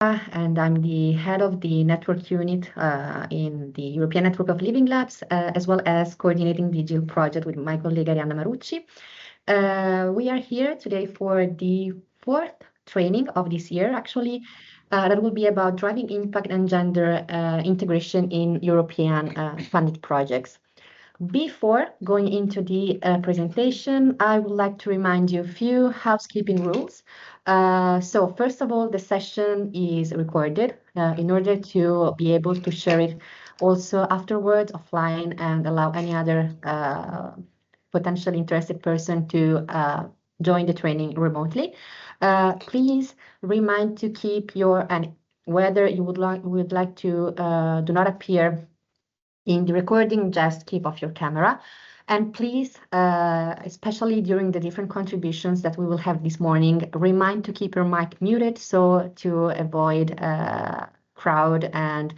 And I'm the head of the network unit in the European Network of Living Labs, as well as coordinating the GILL project with my colleague Arianna Marucci. We are here today for the fourth training of this year, actually, that will be about driving impact and gender integration in European funded projects. Before going into the presentation, I would like to remind you a few housekeeping rules. So first of all, the session is recorded in order to be able to share it also afterwards offline and allow any other potentially interested person to join the training remotely. Please remind to keep your, and whether you would like to do not appear in the recording, just keep off your camera. And please, especially during the different contributions that we will have this morning, remind to keep your mic muted so to avoid crowd and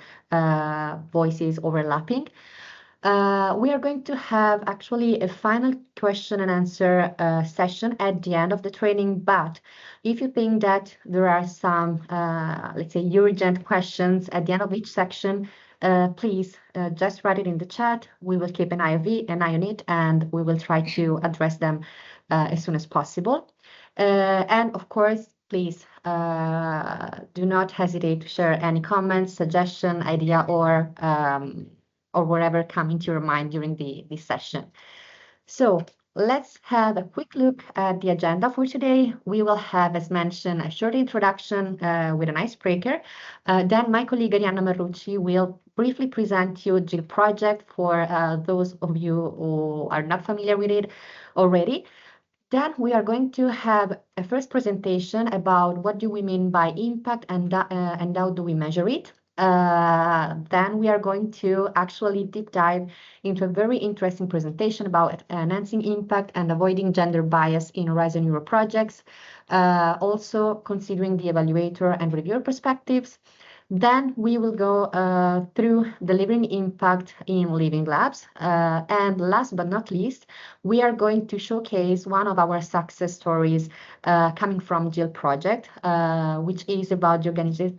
voices overlapping. We are going to have actually a final question and answer session at the end of the training, but if you think that there are some, let's say, urgent questions at the end of each section, please just write it in the chat. We will keep an eye on it, and we will try to address them as soon as possible. And of course, please do not hesitate to share any comments, suggestion, idea, or whatever come into your mind during this session. So let's have a quick look at the agenda for today. We will have, as mentioned, a short introduction with an icebreaker. Then my colleague Arianna Marucci will briefly present you GILL project for those of you who are not familiar with it already. Then we are going to have a first presentation about what do we mean by impact and how do we measure it. Then we are going to actually deep dive into a very interesting presentation about enhancing impact and avoiding gender bias in Horizon Europe projects, also considering the evaluator and reviewer perspectives. Then we will go through delivering impact in living labs. And last but not least, we are going to showcase one of our success stories coming from GILL project, which is about the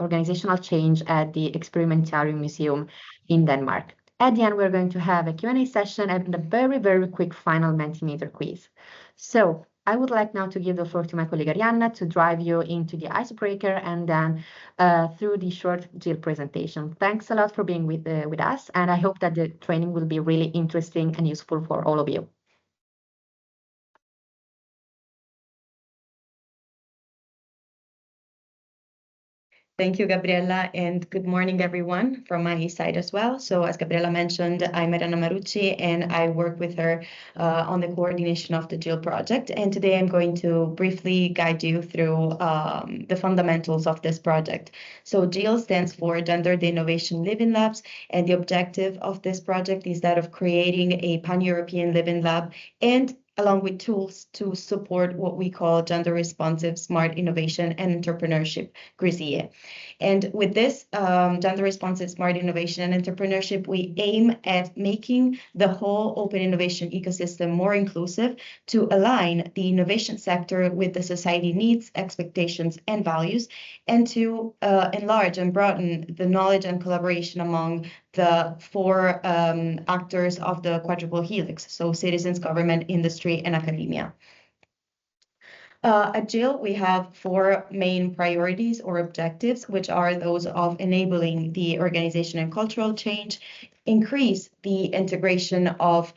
organizational change at the Experimentarium Museum in Denmark. At the end, we're going to have a Q&A session and a very, very quick final Mentimeter quiz. So I would like now to give the floor to my colleague Arianna to drive you into the icebreaker and then through the short GILL presentation. Thanks a lot for being with us, and I hope that the training will be really interesting and useful for all of you. Thank you, Gabriella, and good morning, everyone, from my side as well. So as Gabriella mentioned, I'm Arianna Marucci, and I work with her on the coordination of the GILL project. And today I'm going to briefly guide you through the fundamentals of this project. So GILL stands for Gendered Innovation Living Labs, and the objective of this project is that of creating a pan-European living lab and along with tools to support what we call gender-responsive smart innovation and entrepreneurship, GRISIE. And with this gender-responsive smart innovation and entrepreneurship, we aim at making the whole open innovation ecosystem more inclusive to align the innovation sector with the society needs, expectations, and values, and to enlarge and broaden the knowledge and collaboration among the four actors of the quadruple helix, so citizens, government, industry, and academia. At GILL, we have four main priorities or objectives, which are those of enabling the organization and cultural change, increase the integration of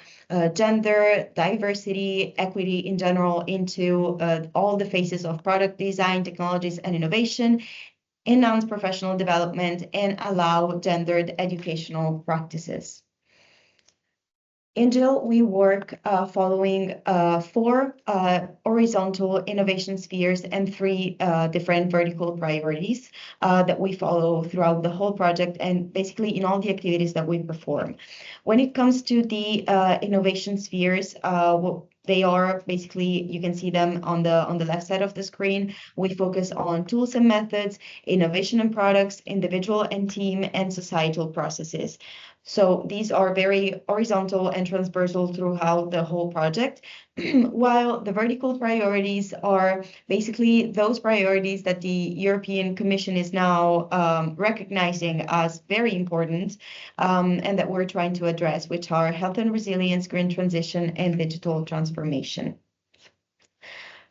gender, diversity, equity in general into all the phases of product design, technologies, and innovation, enhance professional development, and allow gendered educational practices. In GILL, we work following four horizontal innovation spheres and three different vertical priorities that we follow throughout the whole project and basically in all the activities that we perform. When it comes to the innovation spheres, they are basically, you can see them on the left side of the screen. We focus on tools and methods, innovation and products, individual and team, and societal processes. So these are very horizontal and transversal throughout the whole project, while the vertical priorities are basically those priorities that the European Commission is now recognizing as very important and that we're trying to address, which are health and resilience, green transition, and digital transformation.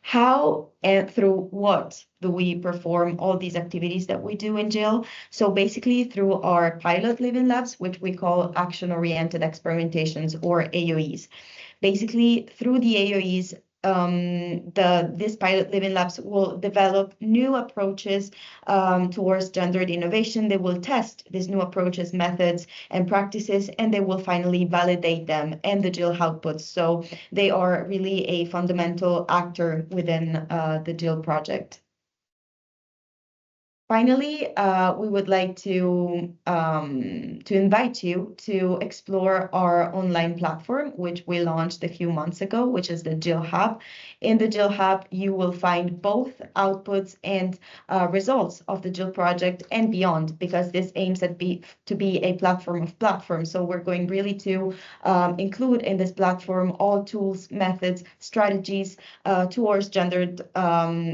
How and through what do we perform all these activities that we do in GILL? So basically through our pilot living labs, which we call action-oriented experimentations, or AOEs. Basically through the AOEs, this pilot living labs will develop new approaches towards gendered innovation. They will test these new approaches, methods, and practices, and they will finally validate them and the GILL outputs. So they are really a fundamental actor within the GILL project. Finally, we would like to invite you to explore our online platform, which we launched a few months ago, which is the GILL Hub. In the GILL Hub, you will find both outputs and results of the GILL project and beyond, because this aims to be a platform of platforms. So we're going really to include in this platform all tools, methods, strategies towards gendered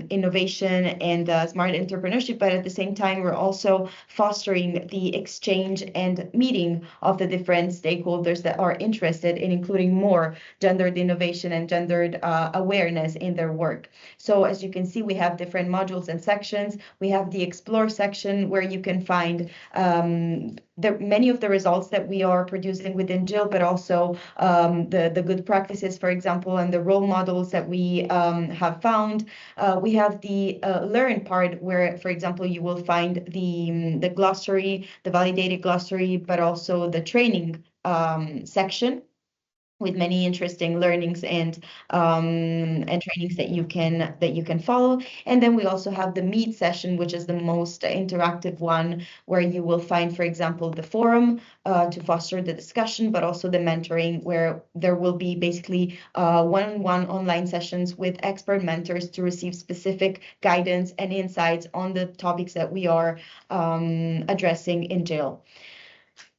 innovation and smart entrepreneurship, but at the same time, we're also fostering the exchange and meeting of the different stakeholders that are interested in including more gendered innovation and gendered awareness in their work. So as you can see, we have different modules and sections. We have the Explore section where you can find many of the results that we are producing within GILL, but also the good practices, for example, and the role models that we have found. We have the Learn part where, for example, you will find the glossary, the validated glossary, but also the training section with many interesting learnings and trainings that you can follow. And then we also have the Meet session, which is the most interactive one, where you will find, for example, the forum to foster the discussion, but also the mentoring, where there will be basically one-on-one online sessions with expert mentors to receive specific guidance and insights on the topics that we are addressing in GILL.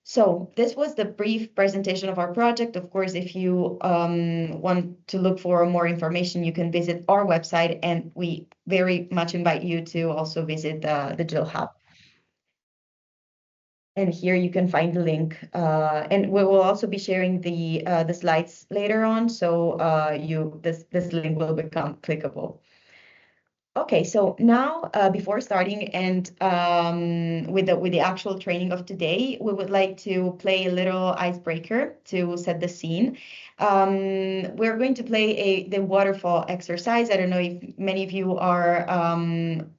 So this was the brief presentation of our project. Of course, if you want to look for more information, you can visit our website, and we very much invite you to also visit the GILL Hub. And here you can find the link. And we will also be sharing the slides later on, so this link will become clickable. Okay, so now before starting and with the actual training of today, we would like to play a little icebreaker to set the scene. We're going to play the waterfall exercise. I don't know if many of you are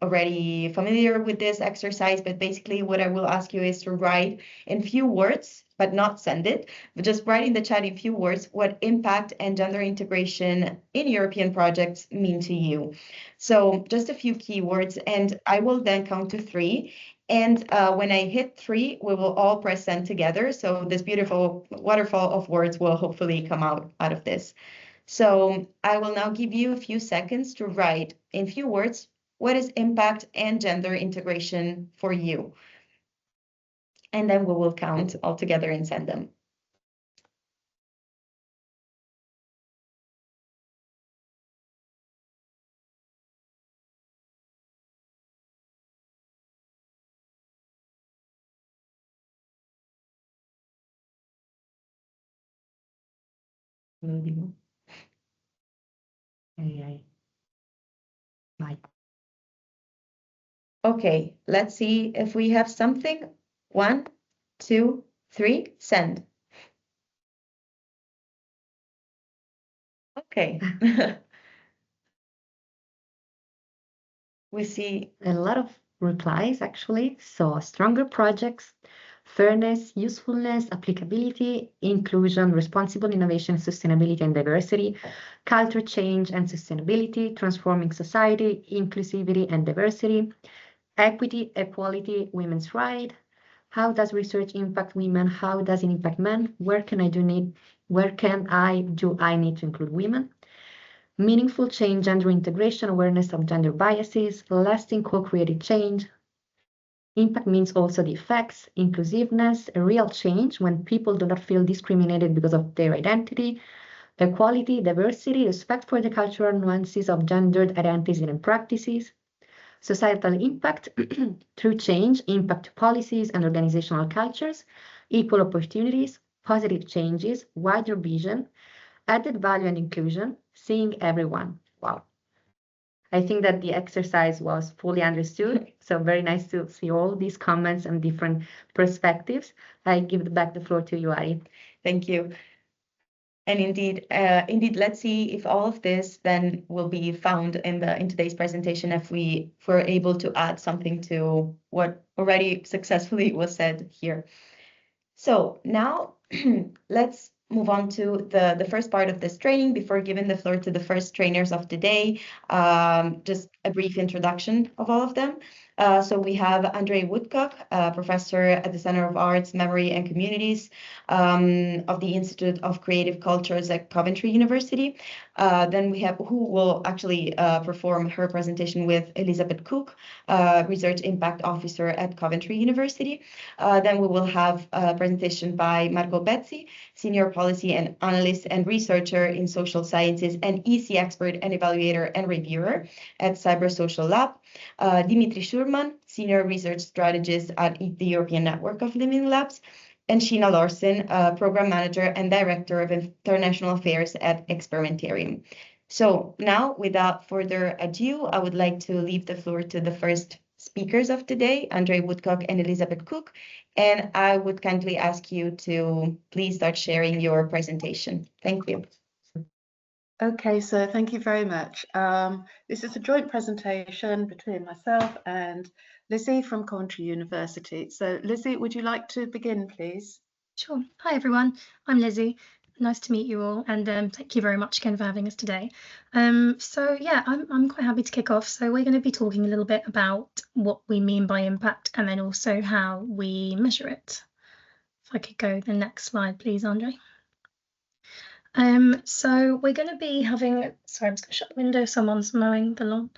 already familiar with this exercise, but basically what I will ask you is to write in few words, but not send it, but just write in the chat in few words what impact and gender integration in European projects mean to you. So just a few keywords, and I will then count to 3. And when I hit 3, we will all press send together. So this beautiful waterfall of words will hopefully come out of this. So I will now give you a few seconds to write in few words, what is impact and gender integration for you? And then we will count all together and send them. Okay, let's see if we have something. 1, 2, 3, send. Okay. We see a lot of replies, actually. So stronger projects, fairness, usefulness, applicability, inclusion, responsible innovation, sustainability and diversity, culture change and sustainability, transforming society, inclusivity and diversity, equity, equality, women's rights. How does research impact women? How does it impact men? Where can I do I need to include women? Meaningful change, gender integration, awareness of gender biases, lasting co-created change, Impact means also the effects, inclusiveness, a real change when people do not feel discriminated because of their identity, equality, diversity, respect for the cultural nuances of gendered identities and practices, societal impact through change, impact to policies and organizational cultures, equal opportunities, positive changes, wider vision, added value and inclusion, seeing everyone. Wow. I think that the exercise was fully understood. So very nice to see all these comments and different perspectives. I give back the floor to you, Ari. Thank you. And indeed, let's see if all of this then will be found in today's presentation if we're able to add something to what already successfully was said here. So now let's move on to the first part of this training before giving the floor to the first trainers of the day. Just a brief introduction of all of them. So we have Andre Woodcock, professor at the Center of Arts, Memory and Communities of the Institute of Creative Cultures at Coventry University. Then we have who will actually perform her presentation with Elizabeth Cook, Research Impact Officer at Coventry University. Then we will have a presentation by Marco Bezzi, Senior Policy and Analyst and Researcher in Social Sciences and EC Expert and Evaluator and Reviewer at Cyber Social Lab. Dimitri Schurman, Senior Research Strategist at the European Network of Living Labs, and Sheena Larson, Program Manager and Director of International Affairs at Experimentarium. So now, without further ado, I would like to leave the floor to the first speakers of today, Andre Woodcock and Elizabeth Cook, and I would kindly ask you to please start sharing your presentation. Thank you. Okay, so thank you very much. This is a joint presentation between myself and Lizzie from Coventry University. So Lizzie, would you like to begin, please? Sure. Hi, everyone. I'm Lizzie. Nice to meet you all, and thank you very much again for having us today. So yeah, I'm quite happy to kick off. So we're going to be talking a little bit about what we mean by impact and then also how we measure it. If I could go the next slide, please, Andre. So we're going to be having, sorry, I'm just going to shut the window, someone's mowing the lawn.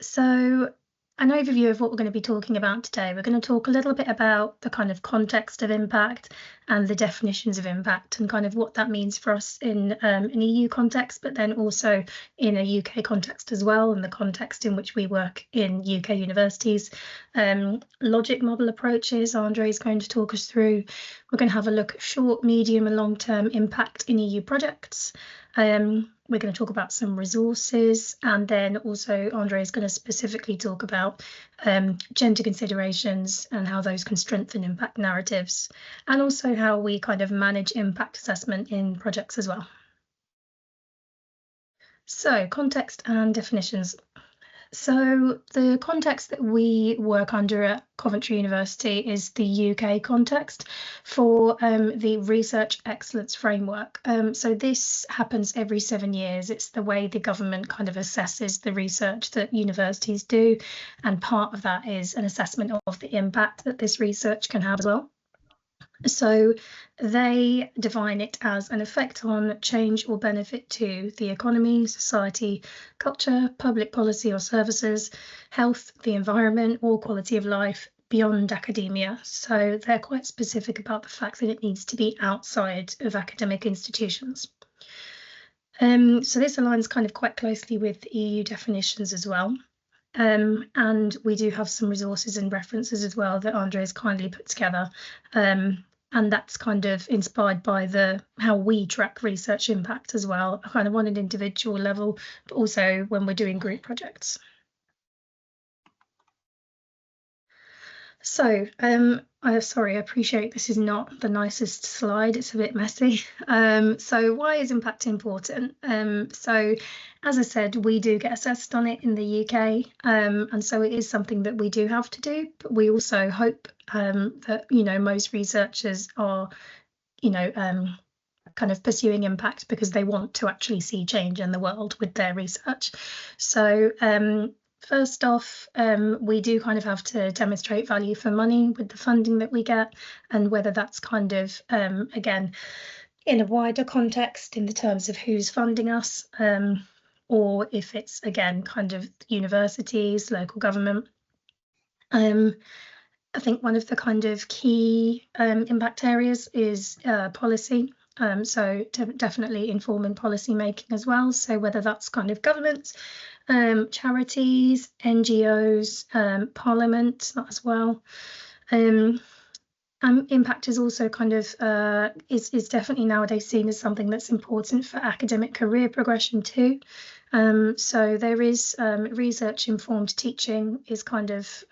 So an overview of what we're going to be talking about today. We're going to talk a little bit about the kind of context of impact and the definitions of impact and kind of what that means for us in an EU context, but then also in a UK context as well, and the context in which we work in UK universities. Logic model approaches, Andre is going to talk us through. We're going to have a look at short, medium and long-term impact in EU projects. We're going to talk about some resources, and then also Andre is going to specifically talk about gender considerations and how those can strengthen impact narratives, and also how we kind of manage impact assessment in projects as well. So context and definitions. So the context that we work under at Coventry University is the UK context for the Research Excellence Framework. So this happens every 7 years. It's the way the government kind of assesses the research that universities do, and part of that is an assessment of the impact that this research can have as well. So they define it as an effect on change or benefit to the economy, society, culture, public policy or services, health, the environment, or quality of life beyond academia. So they're quite specific about the fact that it needs to be outside of academic institutions. So this aligns kind of quite closely with the EU definitions as well. And we do have some resources and references as well that Andre has kindly put together. And that's kind of inspired by how we track research impact as well, kind of on an individual level, but also when we're doing group projects. So, sorry, I appreciate this is not the nicest slide. It's a bit messy. So why is impact important? So as I said, we do get assessed on it in the UK. And so it is something that we do have to do, but we also hope that, most researchers are, kind of pursuing impact because they want to actually see change in the world with their research. So first off, we do kind of have to demonstrate value for money with the funding that we get, and whether that's kind of, again, in a wider context in the terms of who's funding us, or if it's, again, kind of universities, local government. I think one of the kind of key impact areas is policy. So definitely informing policy making as well. So whether that's kind of governments, charities, NGOs, Parliament as well. Impact is also kind of is definitely nowadays seen as something that's important for academic career progression too. So there is research informed teaching is kind of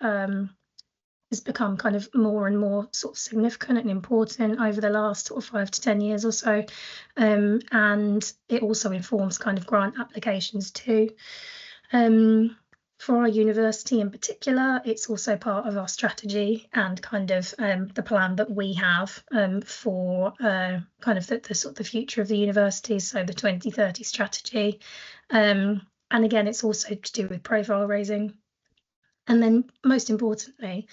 has become kind of more and more sort of significant and important over the last sort of 5 to 10 years or so. And it also informs kind of grant applications too. For our university in particular, it's also part of our strategy and kind of the plan that we have for kind of the sort of the future of the university, so the 2030 strategy. And again, it's also to do with profile raising. And then most importantly,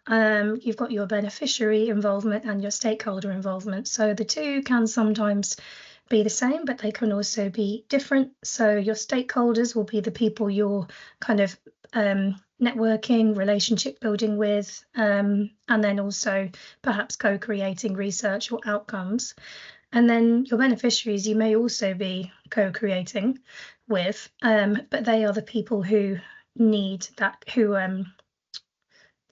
you've got your beneficiary involvement and your stakeholder involvement. So the two can sometimes be the same, but they can also be different. So your stakeholders will be the people you're kind of networking, relationship building with, and then also perhaps co-creating research or outcomes. And then your beneficiaries you may also be co-creating with, but they are the people who need that, who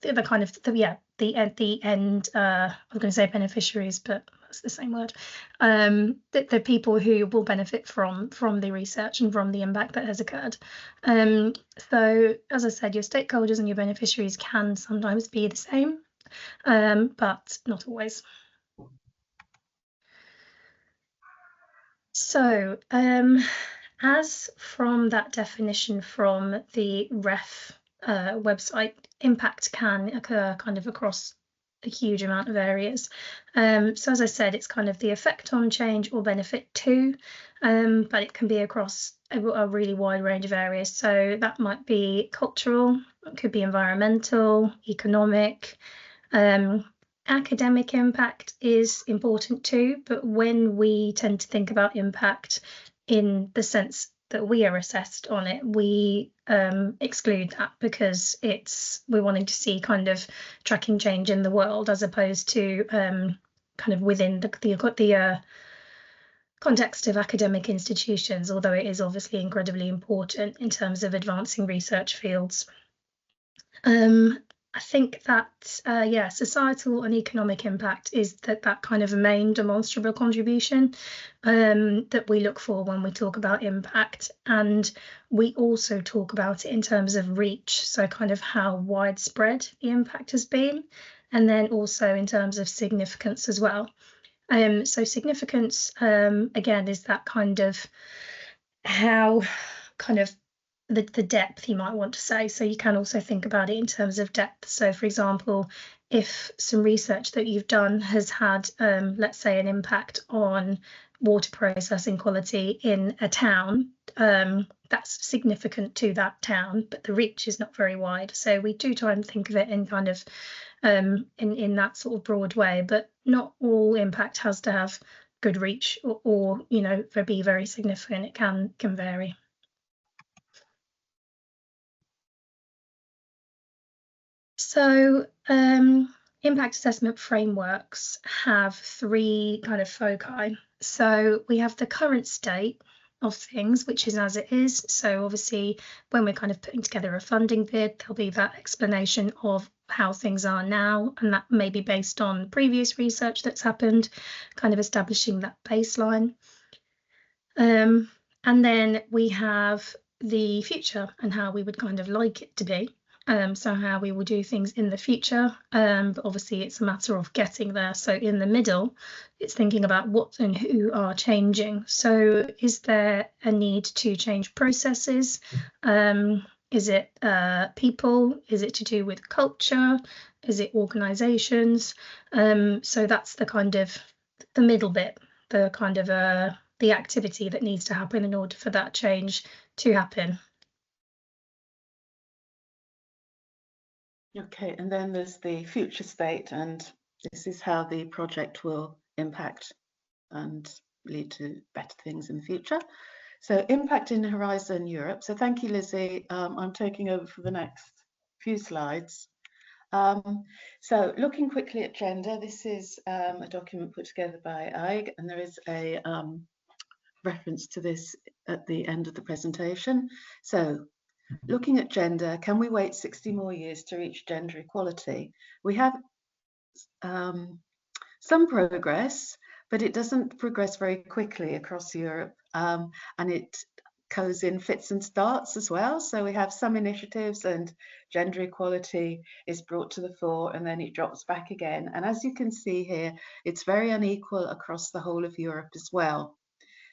the kind of the end I was going to say beneficiaries, but that's the same word. The people who will benefit from the research and from the impact that has occurred. So as I said, your stakeholders and your beneficiaries can sometimes be the same, but not always. So as from that definition from the REF website, impact can occur kind of across a huge amount of areas. So as I said, it's kind of the effect on change or benefit to, but it can be across a really wide range of areas. So that might be cultural, it could be environmental, economic. Academic impact is important too, but when we tend to think about impact in the sense that we are assessed on it, we exclude that because we're wanting to see kind of tracking change in the world as opposed to kind of within the context of academic institutions, although it is obviously incredibly important in terms of advancing research fields. I think that, societal and economic impact is that kind of main demonstrable contribution that we look for when we talk about impact. And we also talk about it in terms of reach, so kind of how widespread the impact has been, and then also in terms of significance as well. So significance, again, is that kind of how kind of the depth you might want to say. So you can also think about it in terms of depth. So for example, if some research that you've done has had, let's say, an impact on water processing quality in a town, that's significant to that town, but the reach is not very wide. So we do try and think of it in kind of in that sort of broad way, but not all impact has to have good reach or you know, be very significant. It can vary. So impact assessment frameworks have three kind of foci. So we have the current state of things, which is as it is. So obviously when we're kind of putting together a funding bid, there'll be that explanation of how things are now, and that may be based on previous research that's happened, kind of establishing that baseline. And then we have the future and how we would kind of like it to be. So how we will do things in the future, but obviously it's a matter of getting there. So in the middle, it's thinking about what and who are changing. So is there a need to change processes? Is it people? Is it to do with culture? Is it organizations? So that's the kind of the middle bit, the kind of the activity that needs to happen in order for that change to happen. Okay, and then there's the future state, and this is how the project will impact and lead to better things in the future. So impact in Horizon Europe. So thank you, Lizzie. I'm taking over for the next few slides. So looking quickly at gender, this is a document put together by EIG, and there is a reference to this at the end of the presentation. So looking at gender, can we wait 60 more years to reach gender equality? We have some progress, but it doesn't progress very quickly across Europe, and it goes in fits and starts as well. So we have some initiatives and gender equality is brought to the fore and then it drops back again. And as you can see here, it's very unequal across the whole of Europe as well.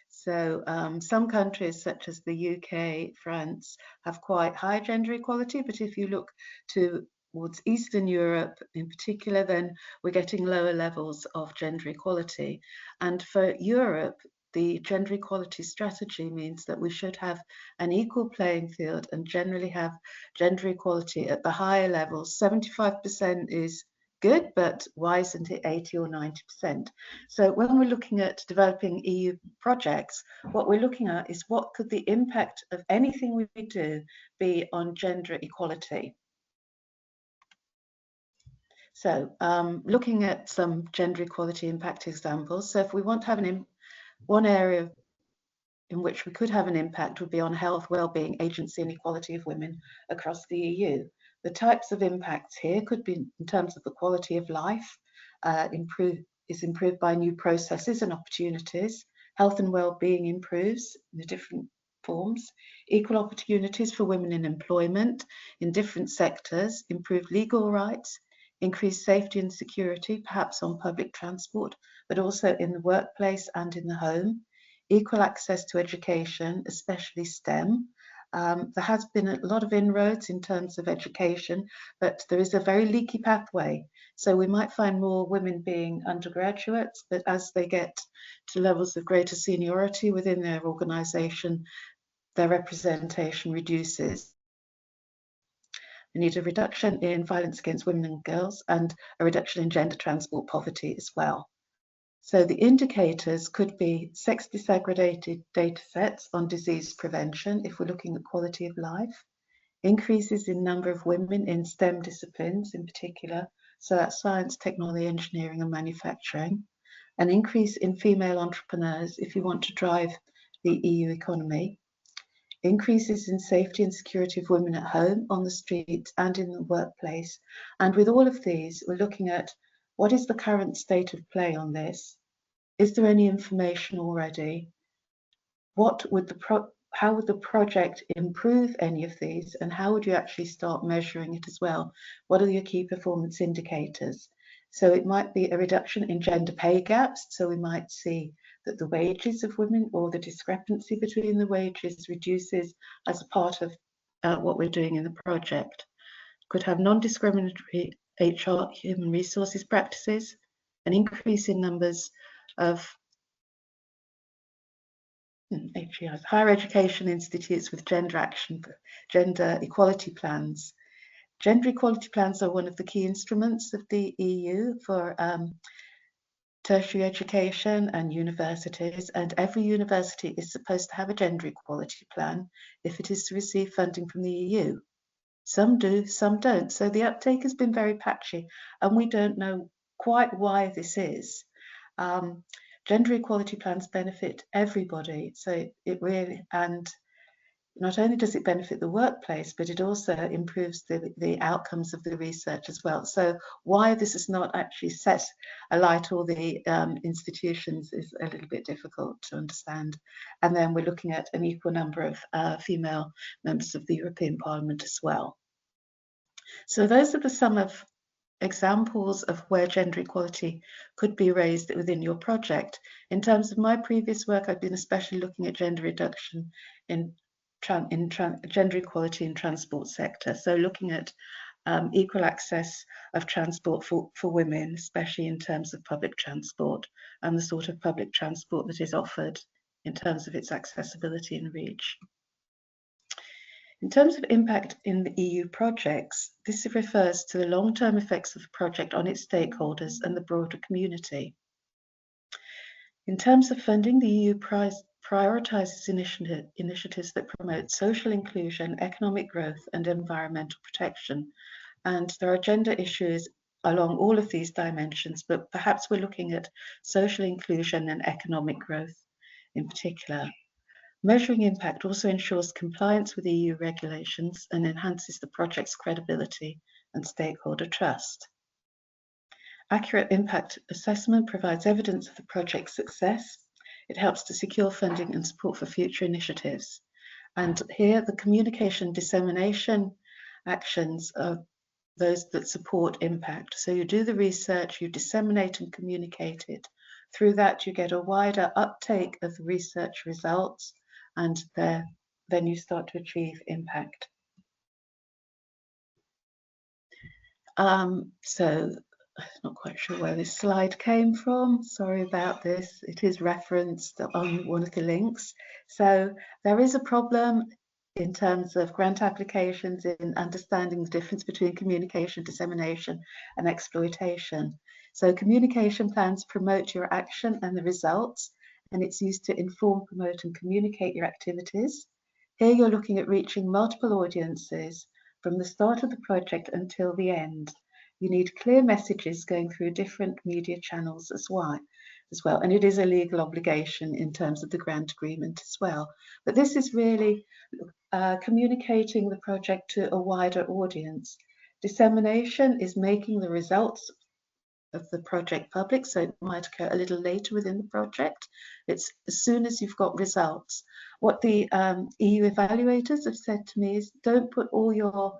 So some countries such as the UK, France have quite high gender equality, but if you look towards Eastern Europe in particular, then we're getting lower levels of gender equality. And for Europe, the gender equality strategy means that we should have an equal playing field and generally have gender equality at the higher levels. 75% is good, but why isn't it 80 or 90%? So when we're looking at developing EU projects, what we're looking at is what could the impact of anything we do be on gender equality. So looking at some gender equality impact examples. So if we want to have one area in which we could have an impact would be on health, well-being, agency and equality of women across the EU. The types of impacts here could be in terms of the quality of life, improved by new processes and opportunities. Health and well-being improves in the different forms. Equal opportunities for women in employment in different sectors, improved legal rights, increased safety and security, perhaps on public transport, but also in the workplace and in the home. Equal access to education, especially STEM. There has been a lot of inroads in terms of education, but there is a very leaky pathway. So we might find more women being undergraduates, but as they get to levels of greater seniority within their organisation, their representation reduces. We need a reduction in violence against women and girls and a reduction in gender transport poverty as well. So the indicators could be sex disaggregated data sets on disease prevention if we're looking at quality of life, increases in number of women in STEM disciplines in particular, so that's science, technology, engineering and manufacturing, an increase in female entrepreneurs if you want to drive the EU economy, increases in safety and security of women at home, on the street and in the workplace. And with all of these, we're looking at what is the current state of play on this? Is there any information already? How would the project improve any of these? And how would you actually start measuring it as well? What are your key performance indicators? So it might be a reduction in gender pay gaps. So we might see that the wages of women or the discrepancy between the wages reduces as a part of what we're doing in the project. Could have non-discriminatory HR, human resources practices, an increase in numbers of HEIs, higher education institutes with gender equality plans. Gender equality plans are one of the key instruments of the EU for tertiary education and universities, and every university is supposed to have a gender equality plan if it is to receive funding from the EU. Some do, some don't. So the uptake has been very patchy, and we don't know quite why this is. Gender equality plans benefit everybody. So it really, and not only does it benefit the workplace, but it also improves the outcomes of the research as well. So why this is not actually set alight all the institutions is a little bit difficult to understand. And then we're looking at an equal number of female members of the European Parliament as well. So those are the sum of examples of where gender equality could be raised within your project. In terms of my previous work, I've been especially looking at gender reduction in gender equality in transport sector. So looking at equal access of transport for women, especially in terms of public transport and the sort of public transport that is offered in terms of its accessibility and reach. In terms of impact in the EU projects, this refers to the long-term effects of the project on its stakeholders and the broader community. In terms of funding, the EU prioritises initiatives that promote social inclusion, economic growth and environmental protection. And there are gender issues along all of these dimensions, but perhaps we're looking at social inclusion and economic growth in particular. Measuring impact also ensures compliance with EU regulations and enhances the project's credibility and stakeholder trust. Accurate impact assessment provides evidence of the project's success. It helps to secure funding and support for future initiatives. And here, the communication dissemination actions are those that support impact. So you do the research, you disseminate and communicate it. Through that, you get a wider uptake of the research results, and then you start to achieve impact. So I'm not quite sure where this slide came from. Sorry about this. It is referenced on one of the links. So there is a problem in terms of grant applications in understanding the difference between communication, dissemination, and exploitation. So communication plans promote your action and the results, and it's used to inform, promote, and communicate your activities. Here you're looking at reaching multiple audiences from the start of the project until the end. You need clear messages going through different media channels as well. And it is a legal obligation in terms of the grant agreement as well. But this is really communicating the project to a wider audience. Dissemination is making the results of the project public, so it might occur a little later within the project. It's as soon as you've got results. What the EU evaluators have said to me is, don't put all your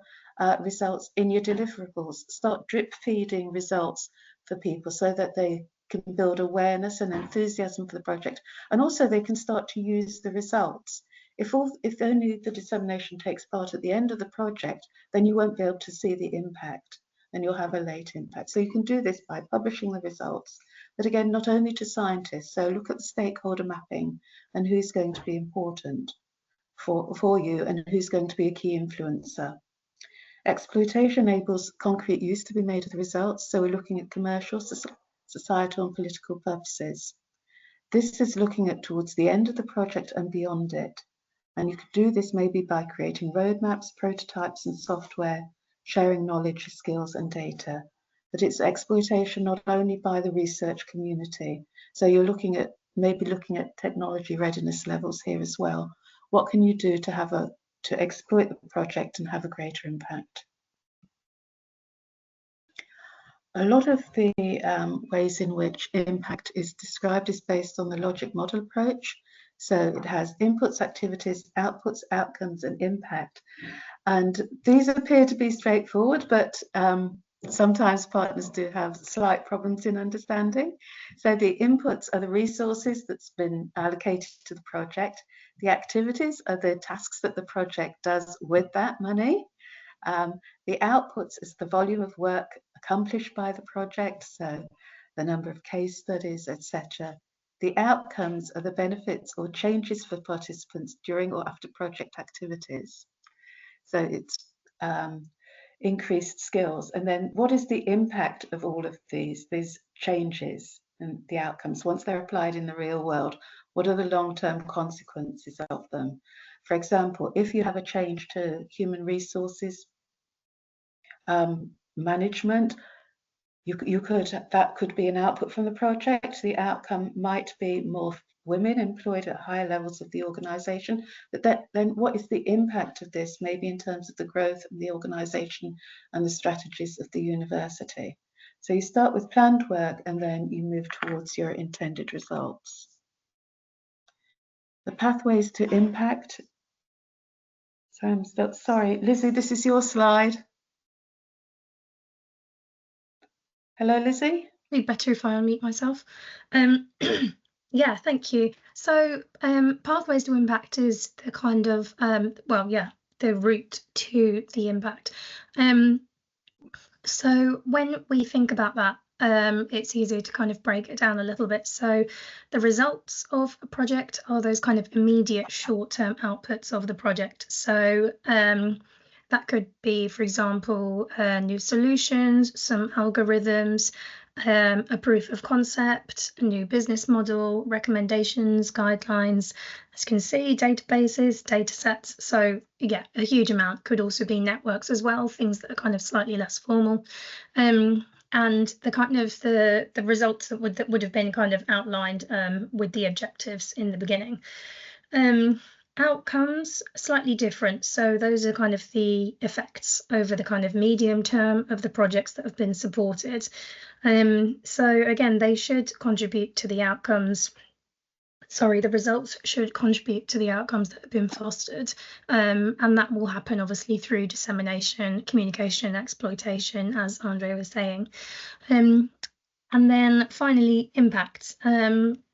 results in your deliverables. Start drip feeding results for people so that they can build awareness and enthusiasm for the project, and also they can start to use the results. If only the dissemination takes part at the end of the project, then you won't be able to see the impact, and you'll have a late impact. So you can do this by publishing the results, but again, not only to scientists. So look at the stakeholder mapping and who's going to be important for you and who's going to be a key influencer. Exploitation enables concrete use to be made of the results. So we're looking at commercial, societal and political purposes. This is looking at towards the end of the project and beyond it. And you could do this maybe by creating roadmaps, prototypes and software, sharing knowledge, skills and data. But it's exploitation not only by the research community. So you're looking at technology readiness levels here as well. What can you do to exploit the project and have a greater impact? A lot of the ways in which impact is described is based on the logic model approach. So it has inputs, activities, outputs, outcomes, and impact. And these appear to be straightforward, but sometimes partners do have slight problems in understanding. So the inputs are the resources that's been allocated to the project. The activities are the tasks that the project does with that money. The outputs is the volume of work accomplished by the project, so the number of case studies, etc. The outcomes are the benefits or changes for participants during or after project activities. So it's increased skills. And then what is the impact of all of these changes and the outcomes once they're applied in the real world? What are the long-term consequences of them? For example, if you have a change to human resources management, that could be an output from the project. The outcome might be more women employed at higher levels of the organisation. But then what is the impact of this, maybe in terms of the growth of the organisation and the strategies of the university? So you start with planned work and then you move towards your intended results. The pathways to impact. So I'm still, sorry, Lizzie, this is your slide. Hello, Lizzie. It'd be better if I unmute myself. Yeah, thank you. So pathways to impact is the kind of, the route to the impact. So when we think about that, it's easy to kind of break it down a little bit. So the results of a project are those kind of immediate short-term outputs of the project. So that could be, for example, new solutions, some algorithms, a proof of concept, a new business model, recommendations, guidelines. As you can see, databases, data sets. So yeah, a huge amount. Could also be networks as well, things that are kind of slightly less formal. And the kind of the results that would have been kind of outlined with the objectives in the beginning. Outcomes slightly different, so those are kind of the effects over the kind of medium term of the projects that have been supported. So again, they should contribute to the outcomes. Sorry, the results should contribute to the outcomes that have been fostered, and that will happen obviously through dissemination, communication, exploitation, as Andre was saying. And then finally, impact.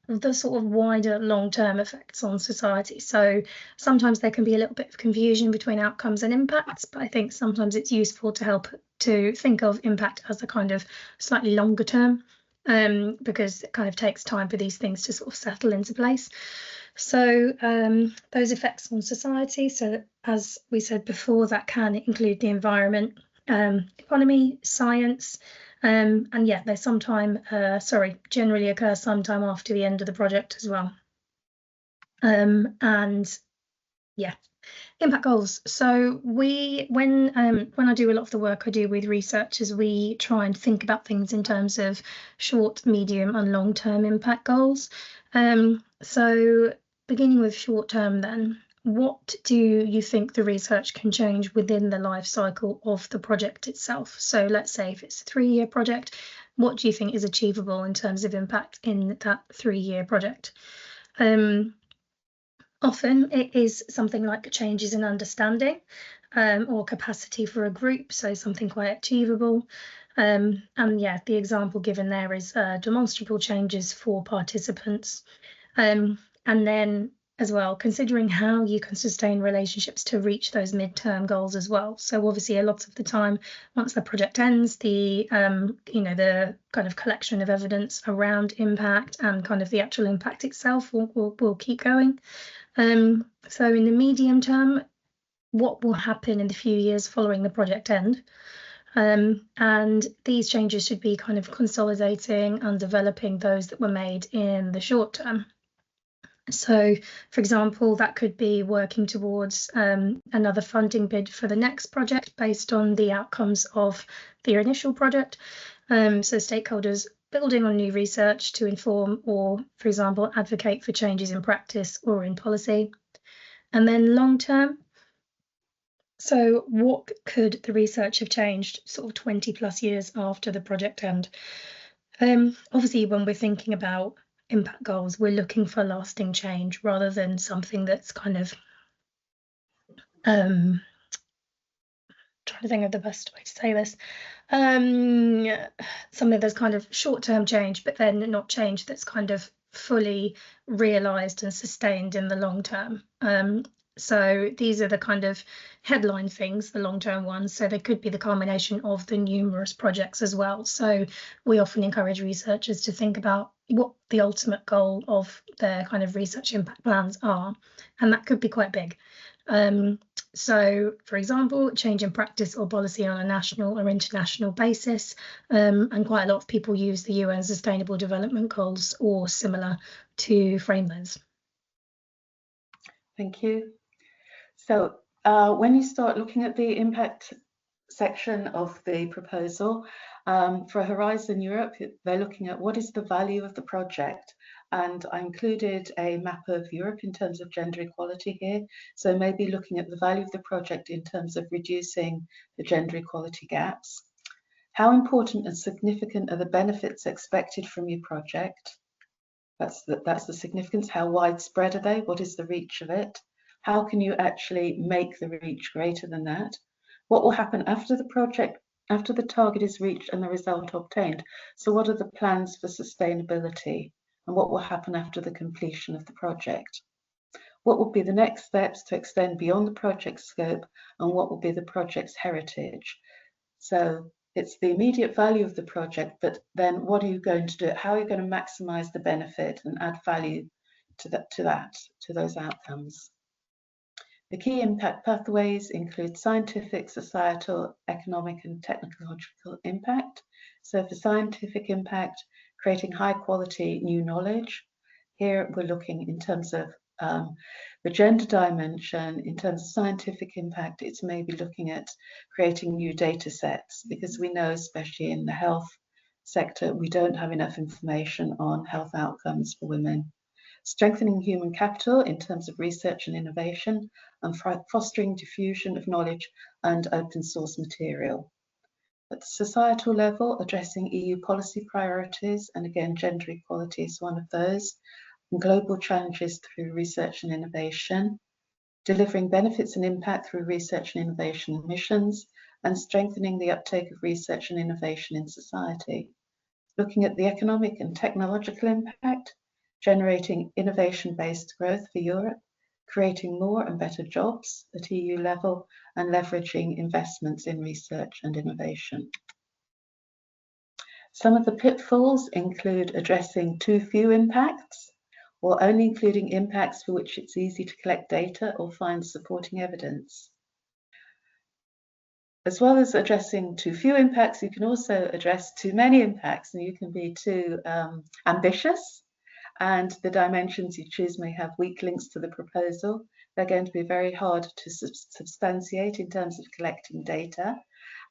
The sort of wider long-term effects on society. So sometimes there can be a little bit of confusion between outcomes and impacts, but I think sometimes it's useful to help to think of impact as a kind of slightly longer term, because it kind of takes time for these things to sort of settle into place. So those effects on society, so as we said before, that can include the environment, economy, science, and yeah, they generally occur sometime after the end of the project as well. And yeah, impact goals. So when I do a lot of the work I do with researchers, we try and think about things in terms of short, medium, and long-term impact goals. So beginning with short term then, what do you think the research can change within the life cycle of the project itself? So let's say if it's a 3-year project, what do you think is achievable in terms of impact in that 3-year project? Often it is something like changes in understanding or capacity for a group, so something quite achievable. And yeah, the example given there is demonstrable changes for participants. And then as well, considering how you can sustain relationships to reach those midterm goals as well. So obviously a lot of the time, once the project ends, the the kind of collection of evidence around impact and kind of the actual impact itself will keep going. So in the medium term, what will happen in the few years following the project end? And these changes should be kind of consolidating and developing those that were made in the short term. So, for example, that could be working towards another funding bid for the next project based on the outcomes of the initial project. So stakeholders building on new research to inform or, for example, advocate for changes in practice or in policy. And then long term, so what could the research have changed sort of 20 plus years after the project end? Obviously, when we're thinking about impact goals, we're looking for lasting change rather than something that's kind of trying to think of the best way to say this, something that's kind of short-term change, but then not change that's kind of fully realized and sustained in the long term. So these are the kind of headline things, the long-term ones. So they could be the culmination of the numerous projects as well. So we often encourage researchers to think about what the ultimate goal of their kind of research impact plans are, and that could be quite big. So, for example, change in practice or policy on a national or international basis, and quite a lot of people use the UN Sustainable Development Goals or similar to frame those. Thank you. So when you start looking at the impact section of the proposal, for Horizon Europe, they're looking at what is the value of the project. And I included a map of Europe in terms of gender equality here. So maybe looking at the value of the project in terms of reducing the gender equality gaps. How important and significant are the benefits expected from your project? That's the significance. How widespread are they? What is the reach of it? How can you actually make the reach greater than that? What will happen after the project, after the target is reached and the result obtained? So what are the plans for sustainability? And what will happen after the completion of the project? What will be the next steps to extend beyond the project scope, and what will be the project's heritage? So it's the immediate value of the project, but then what are you going to do? How are you going to maximize the benefit and add value to those outcomes? The key impact pathways include scientific, societal, economic and technological impact. So for scientific impact, creating high quality new knowledge. Here we're looking in terms of the gender dimension. In terms of scientific impact, it's maybe looking at creating new data sets, because we know, especially in the health sector, we don't have enough information on health outcomes for women. Strengthening human capital in terms of research and innovation, and fostering diffusion of knowledge and open source material. At the societal level, addressing EU policy priorities, and again, gender equality is one of those, and global challenges through research and innovation, delivering benefits and impact through research and innovation missions, and strengthening the uptake of research and innovation in society. Looking at the economic and technological impact, generating innovation-based growth for Europe, creating more and better jobs at EU level, and leveraging investments in research and innovation. Some of the pitfalls include addressing too few impacts, or only including impacts for which it's easy to collect data or find supporting evidence. As well as addressing too few impacts, you can also address too many impacts, and you can be too ambitious, and the dimensions you choose may have weak links to the proposal. They're going to be very hard to substantiate in terms of collecting data,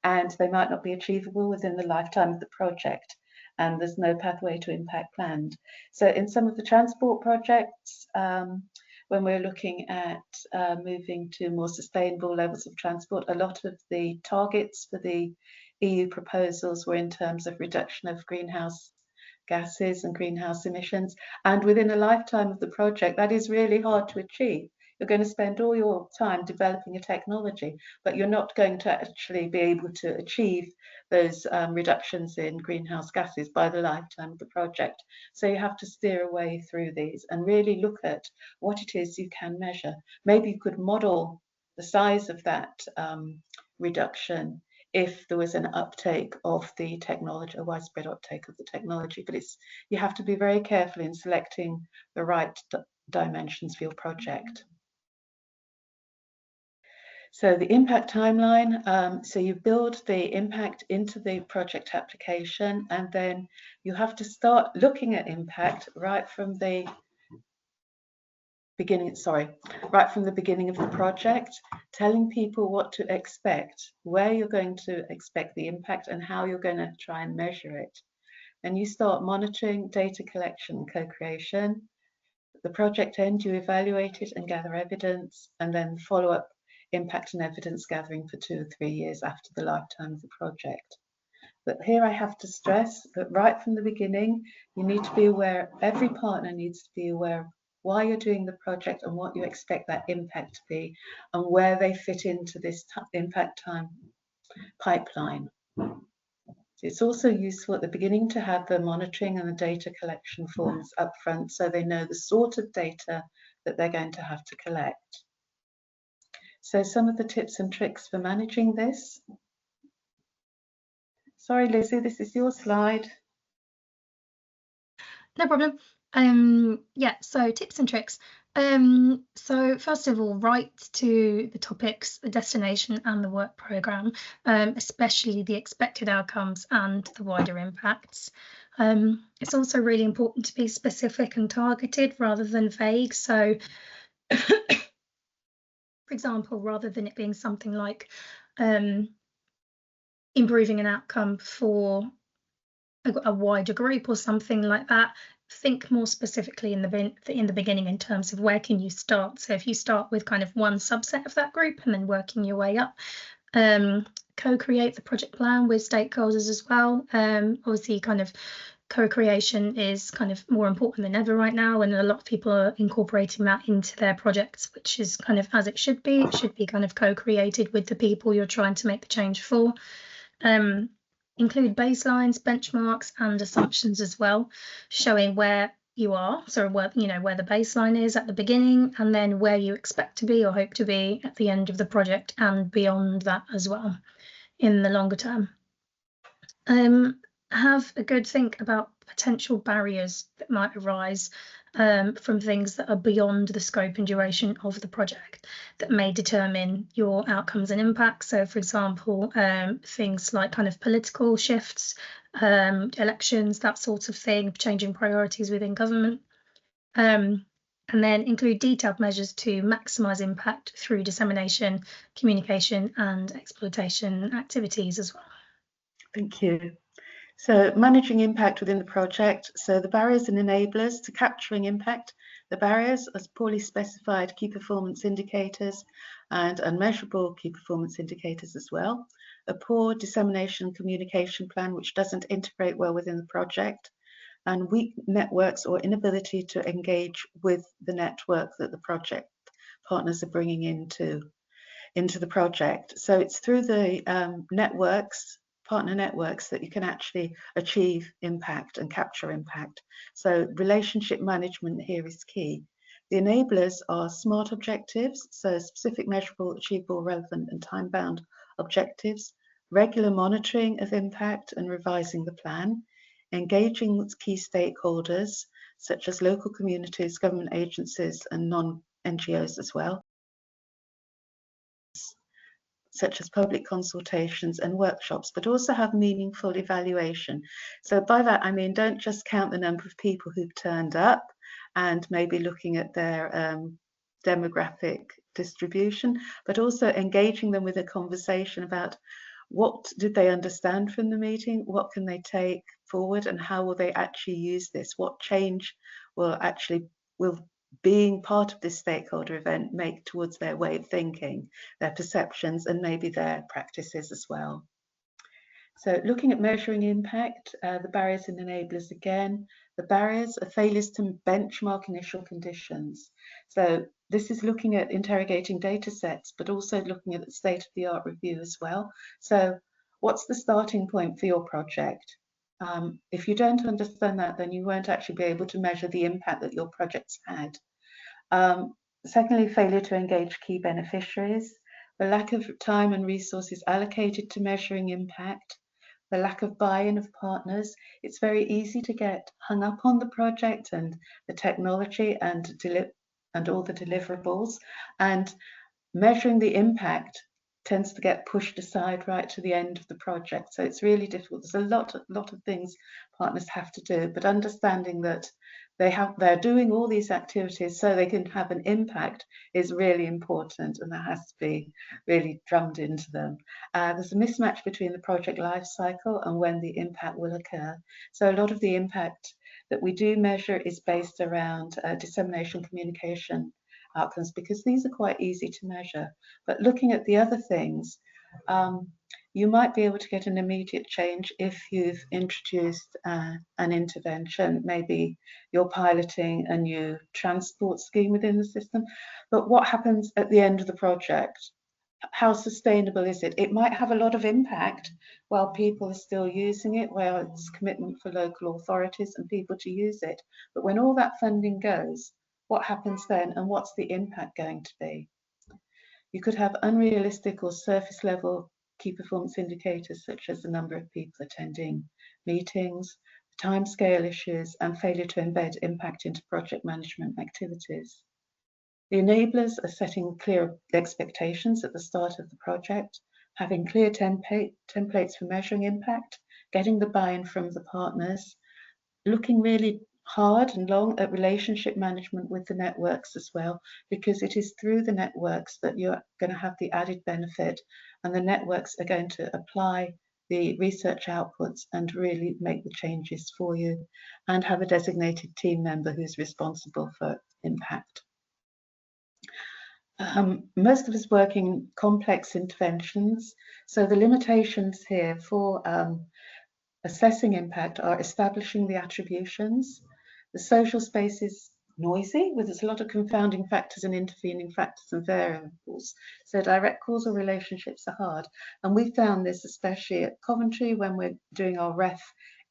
and they might not be achievable within the lifetime of the project, and there's no pathway to impact planned. So in some of the transport projects, when we're looking at moving to more sustainable levels of transport, a lot of the targets for the EU proposals were in terms of reduction of greenhouse gases and greenhouse emissions. And within a lifetime of the project, that is really hard to achieve. You're going to spend all your time developing a technology, but you're not going to actually be able to achieve those reductions in greenhouse gases by the lifetime of the project. So you have to steer away through these and really look at what it is you can measure. Maybe you could model the size of that reduction if there was an uptake of the technology, a widespread uptake of the technology. But you have to be very careful in selecting the right dimensions for your project. So the impact timeline, so you build the impact into the project application, and then you have to start looking at impact right from the beginning, right from the beginning of the project, telling people what to expect, where you're going to expect the impact and how you're going to try and measure it. And you start monitoring data collection and co-creation. At the project end, you evaluate it and gather evidence, and then follow up impact and evidence gathering for 2 or 3 years after the lifetime of the project. But here I have to stress that right from the beginning, you need to be aware, every partner needs to be aware of why you're doing the project and what you expect that impact to be, and where they fit into this impact time pipeline. It's also useful at the beginning to have the monitoring and the data collection forms up front, so they know the sort of data that they're going to have to collect. So some of the tips and tricks for managing this. Sorry, Lizzie, this is your slide. No problem. Yeah, so tips and tricks. So first of all, write to the topics, the destination and the work programme, especially the expected outcomes and the wider impacts. It's also really important to be specific and targeted rather than vague. So for example, rather than it being something like improving an outcome for a wider group or something like that, think more specifically in the beginning in terms of where can you start. So if you start with kind of one subset of that group and then working your way up, co-create the project plan with stakeholders as well. Obviously, kind of co-creation is kind of more important than ever right now, and a lot of people are incorporating that into their projects, which is kind of as it should be. It should be kind of co-created with the people you're trying to make the change for. Include baselines, benchmarks and assumptions as well, showing where you are, so where the baseline is at the beginning, and then where you expect to be or hope to be at the end of the project and beyond that as well in the longer term. have a good think about potential barriers that might arise from things that are beyond the scope and duration of the project that may determine your outcomes and impacts. So, for example, things like kind of political shifts, elections, that sort of thing, changing priorities within government. And then include detailed measures to maximise impact through dissemination, communication and exploitation activities as well. Thank you. So managing impact within the project. So the barriers and enablers to capturing impact. The barriers are poorly specified key performance indicators and unmeasurable key performance indicators as well. A poor dissemination communication plan which doesn't integrate well within the project, and weak networks or inability to engage with the network that the project partners are bringing into the project. So it's through the partner networks, that you can actually achieve impact and capture impact. So relationship management here is key. The enablers are SMART objectives, so specific, measurable, achievable, relevant and time-bound objectives, regular monitoring of impact and revising the plan, engaging with key stakeholders such as local communities, government agencies and non-NGOs as well, such as public consultations and workshops, but also have meaningful evaluation. So by that I mean, don't just count the number of people who've turned up and maybe looking at their demographic distribution, but also engaging them with a conversation about what did they understand from the meeting, what can they take forward, and how will they actually use this, what change will being part of this stakeholder event make towards their way of thinking, their perceptions and maybe their practices as well. So looking at measuring impact, the barriers and enablers again. The barriers are failures to benchmark initial conditions. So this is looking at interrogating data sets, but also looking at the state-of-the-art review as well. So what's the starting point for your project? If you don't understand that, then you won't actually be able to measure the impact that your project's had. Secondly, failure to engage key beneficiaries, the lack of time and resources allocated to measuring impact, the lack of buy-in of partners. It's very easy to get hung up on the project and the technology and all the deliverables, and measuring the impact tends to get pushed aside right to the end of the project. So it's really difficult. There's a lot of things partners have to do, but understanding that they're doing all these activities so they can have an impact is really important, and that has to be really drummed into them. There's a mismatch between the project life cycle and when the impact will occur. So a lot of the impact that we do measure is based around dissemination communication outcomes, because these are quite easy to measure. But looking at the other things, you might be able to get an immediate change if you've introduced an intervention. Maybe you're piloting a new transport scheme within the system. But what happens at the end of the project? How sustainable is it? It might have a lot of impact while people are still using it, where it's commitment for local authorities and people to use it. But when all that funding goes, what happens then, and what's the impact going to be? You could have unrealistic or surface level key performance indicators such as the number of people attending meetings, timescale issues, and failure to embed impact into project management activities. The enablers are setting clear expectations at the start of the project, having clear templates for measuring impact, getting the buy-in from the partners, looking really hard and long at relationship management with the networks as well, because it is through the networks that you're going to have the added benefit, and the networks are going to apply the research outputs and really make the changes for you, and have a designated team member who's responsible for impact. Most of us work in complex interventions, so the limitations here for assessing impact are establishing the attributions. The social space is noisy, with there's a lot of confounding factors and intervening factors and variables. So direct causal relationships are hard. And we found this especially at Coventry when we're doing our REF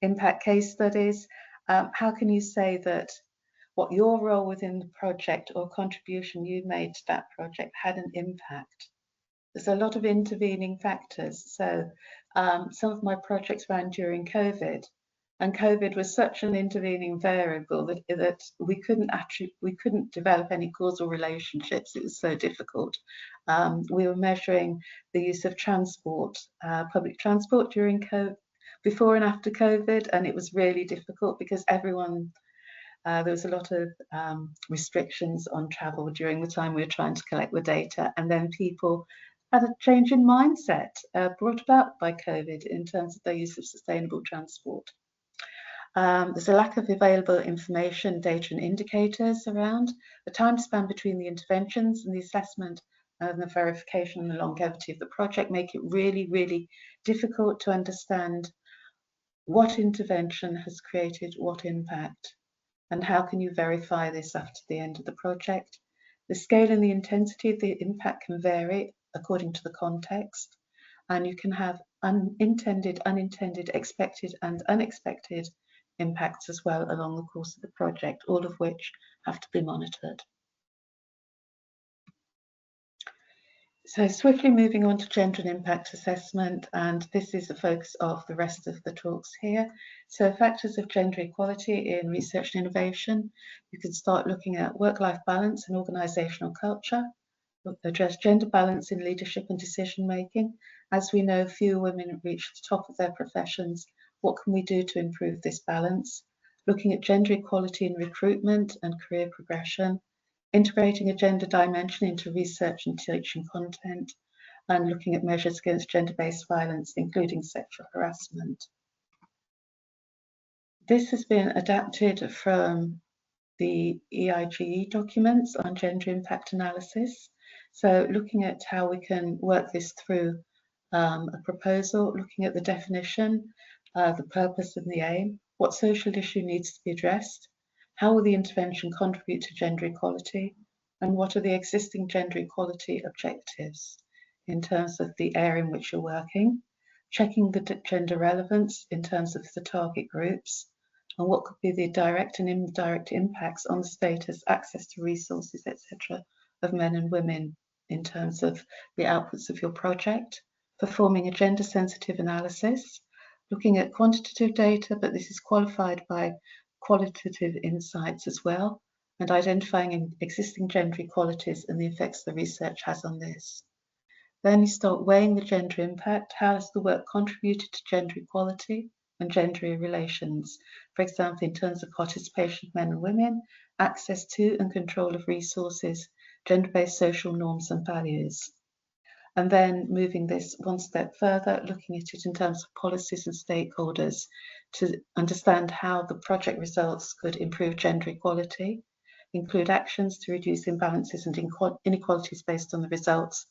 impact case studies. How can you say that what your role within the project or contribution you made to that project had an impact? There's a lot of intervening factors. So some of my projects ran during COVID, and COVID was such an intervening variable that we couldn't develop any causal relationships. It was so difficult. We were measuring the use of transport, public transport during COVID, before and after COVID, and it was really difficult because everyone, there was a lot of restrictions on travel during the time we were trying to collect the data, and then people had a change in mindset brought about by COVID in terms of their use of sustainable transport. There's a lack of available information, data and indicators around. The time span between the interventions and the assessment and the verification and the longevity of the project make it really, really difficult to understand what intervention has created what impact and how can you verify this after the end of the project. The scale and the intensity of the impact can vary according to the context, and you can have unintended, unintended, expected and unexpected impacts as well along the course of the project, all of which have to be monitored. So swiftly moving on to gender and impact assessment, and this is the focus of the rest of the talks here. So factors of gender equality in research and innovation. You can start looking at work-life balance and organisational culture, address gender balance in leadership and decision making. As we know, few women reach the top of their professions. What can we do to improve this balance? Looking at gender equality in recruitment and career progression, integrating a gender dimension into research and teaching content, and looking at measures against gender-based violence, including sexual harassment. This has been adapted from the EIGE documents on gender impact analysis. So looking at how we can work this through a proposal, looking at the definition, the purpose and the aim, what social issue needs to be addressed, how will the intervention contribute to gender equality, and what are the existing gender equality objectives in terms of the area in which you're working, checking the gender relevance in terms of the target groups, and what could be the direct and indirect impacts on the status, access to resources, etc., of men and women in terms of the outputs of your project, performing a gender-sensitive analysis, looking at quantitative data, but this is qualified by qualitative insights as well, and identifying existing gender equalities and the effects the research has on this. Then you start weighing the gender impact. How has the work contributed to gender equality and gender relations? For example, in terms of participation of men and women, access to and control of resources, gender-based social norms and values. And then moving this one step further, looking at it in terms of policies and stakeholders to understand how the project results could improve gender equality, include actions to reduce imbalances and inequalities based on the results,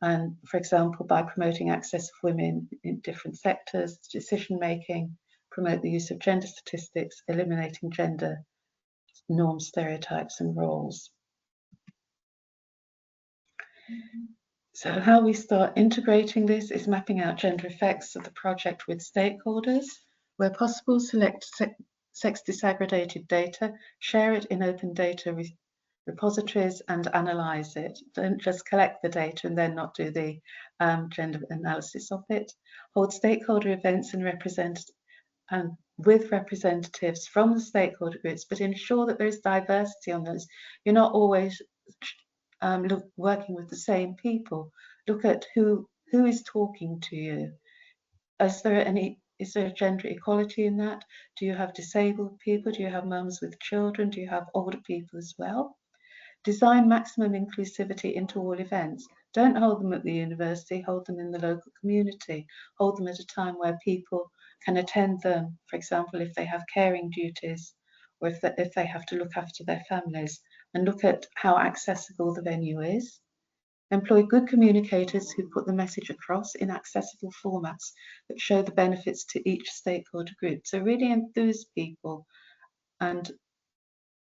and for example, by promoting access of women in different sectors, decision making, promote the use of gender statistics, eliminating gender norms, stereotypes and roles. So how we start integrating this is mapping out gender effects of the project with stakeholders. Where possible, select sex disaggregated data, share it in open data repositories and analyze it. Don't just collect the data and then not do the gender analysis of it. Hold stakeholder events and with representatives from the stakeholder groups, but ensure that there is diversity on those. You're not always working with the same people. Look at who is talking to you. Is there gender equality in that? Do you have disabled people? Do you have mums with children? Do you have older people as well? Design maximum inclusivity into all events. Don't hold them at the university, hold them in the local community. Hold them at a time where people can attend them, for example, if they have caring duties or if they have to look after their families, and look at how accessible the venue is. Employ good communicators who put the message across in accessible formats that show the benefits to each stakeholder group. So really enthuse people and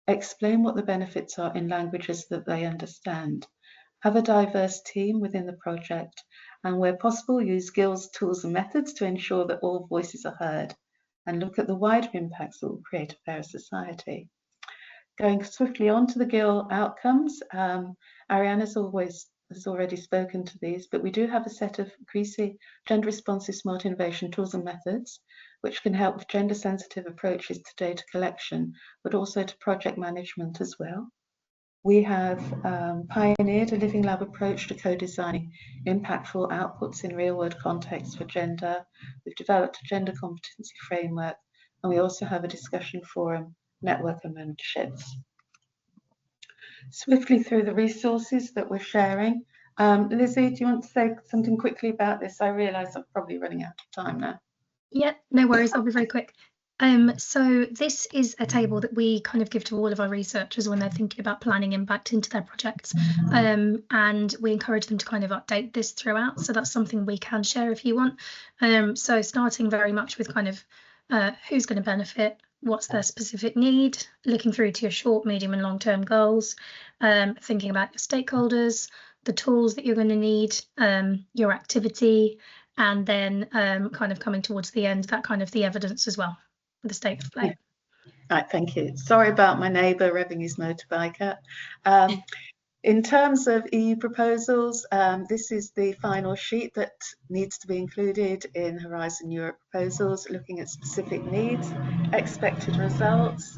explain what the benefits are in languages that they understand. Have a diverse team within the project, and where possible, use GILL's tools and methods to ensure that all voices are heard, and look at the wider impacts that will create a fairer society. Going swiftly on to the GILL outcomes, Ariana's always has already spoken to these, but we do have a set of GRISI gender responsive smart innovation tools and methods, which can help with gender sensitive approaches to data collection, but also to project management as well. We have pioneered a living lab approach to co-designing impactful outputs in real-world contexts for gender. We've developed a gender competency framework, and we also have a discussion forum, network and memberships. Swiftly through the resources that we're sharing. Lizzie, do you want to say something quickly about this? I realise I'm probably running out of time now. Yeah, no worries, I'll be very quick. So this is a table that we kind of give to all of our researchers when they're thinking about planning impact into their projects, and we encourage them to kind of update this throughout, so that's something we can share if you want. So starting very much with kind of who's going to benefit, what's their specific need, looking through to your short, medium and long-term goals, thinking about your stakeholders, the tools that you're going to need, your activity, and then kind of coming towards the end, that kind of the evidence as well, the state of play. Right, thank you. Sorry about my neighbour revving his motorbike up. In terms of EU proposals, this is the final sheet that needs to be included in Horizon Europe proposals, looking at specific needs, expected results.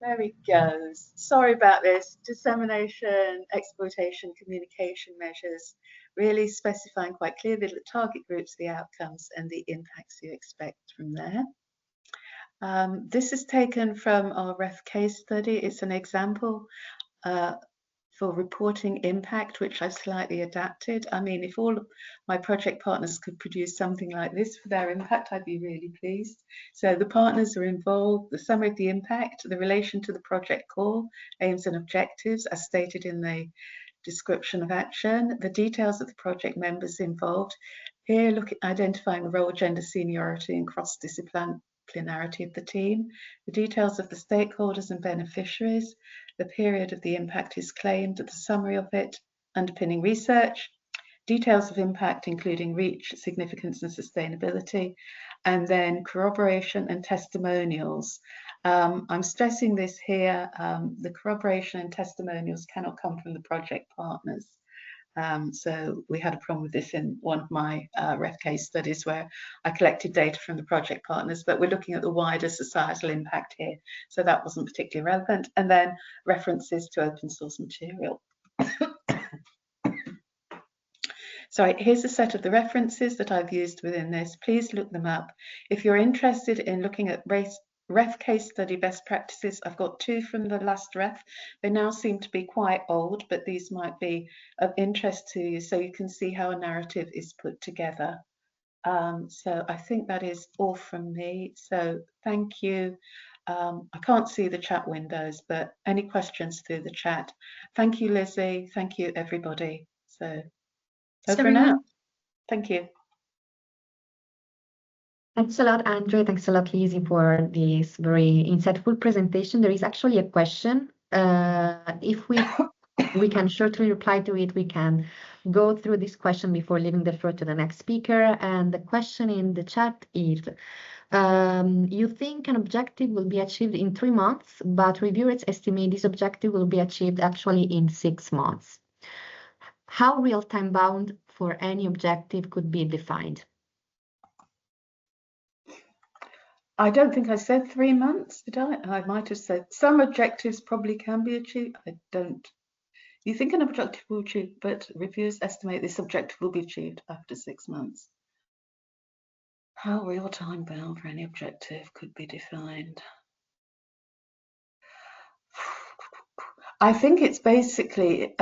There he goes. Sorry about this. Dissemination, exploitation, communication measures, really specifying quite clearly the target groups, the outcomes, and the impacts you expect from there. This is taken from our REF case study. It's an example for reporting impact, which I've slightly adapted. I mean, if all of my project partners could produce something like this for their impact, I'd be really pleased. So the partners are involved, the summary of the impact, the relation to the project call, aims and objectives as stated in the description of action, the details of the project members involved. Here, look at identifying the role, gender, seniority and cross-disciplinarity of the team, the details of the stakeholders and beneficiaries, the period of the impact is claimed, the summary of it, underpinning research, details of impact including reach, significance and sustainability, and then corroboration and testimonials. I'm stressing this here, the corroboration and testimonials cannot come from the project partners. So we had a problem with this in one of my REF case studies where I collected data from the project partners, but we're looking at the wider societal impact here. So that wasn't particularly relevant. And then references to open source material. Sorry, here's a set of the references that I've used within this. Please look them up. If you're interested in looking at REF case study best practices, I've got two from the last REF. They now seem to be quite old, but these might be of interest to you so you can see how a narrative is put together. So I think that is all from me. So thank you. I can't see the chat windows, but any questions through the chat. Thank you, Lizzie. Thank you, everybody. So over now. Thank you. Thanks a lot, Andre. Thanks a lot, Lizzie, for this very insightful presentation. There is actually a question. If we can shortly reply to it, we can go through this question before leaving the floor to the next speaker. And the question in the chat is, you think an objective will be achieved in 3 months, but reviewers estimate this objective will be achieved actually in 6 months. How real-time bound for any objective could be defined? I don't think I said 3 months, did I? I might have said some objectives probably can be achieved. I don't. You think an objective will be achieved, but reviewers estimate this objective will be achieved after 6 months. How real-time bound for any objective could be defined? I think it's basically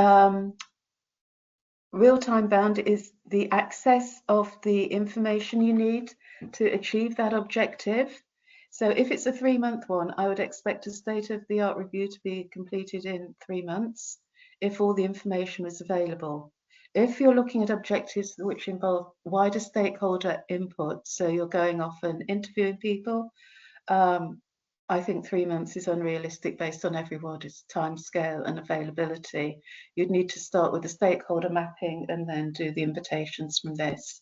real-time bound is the access of the information you need to achieve that objective. So if it's a 3-month one, I would expect a state-of-the-art review to be completed in 3 months if all the information was available. If you're looking at objectives which involve wider stakeholder input, so you're going off and interviewing people, I think 3 months is unrealistic based on everybody's time scale and availability. You'd need to start with the stakeholder mapping and then do the invitations from this.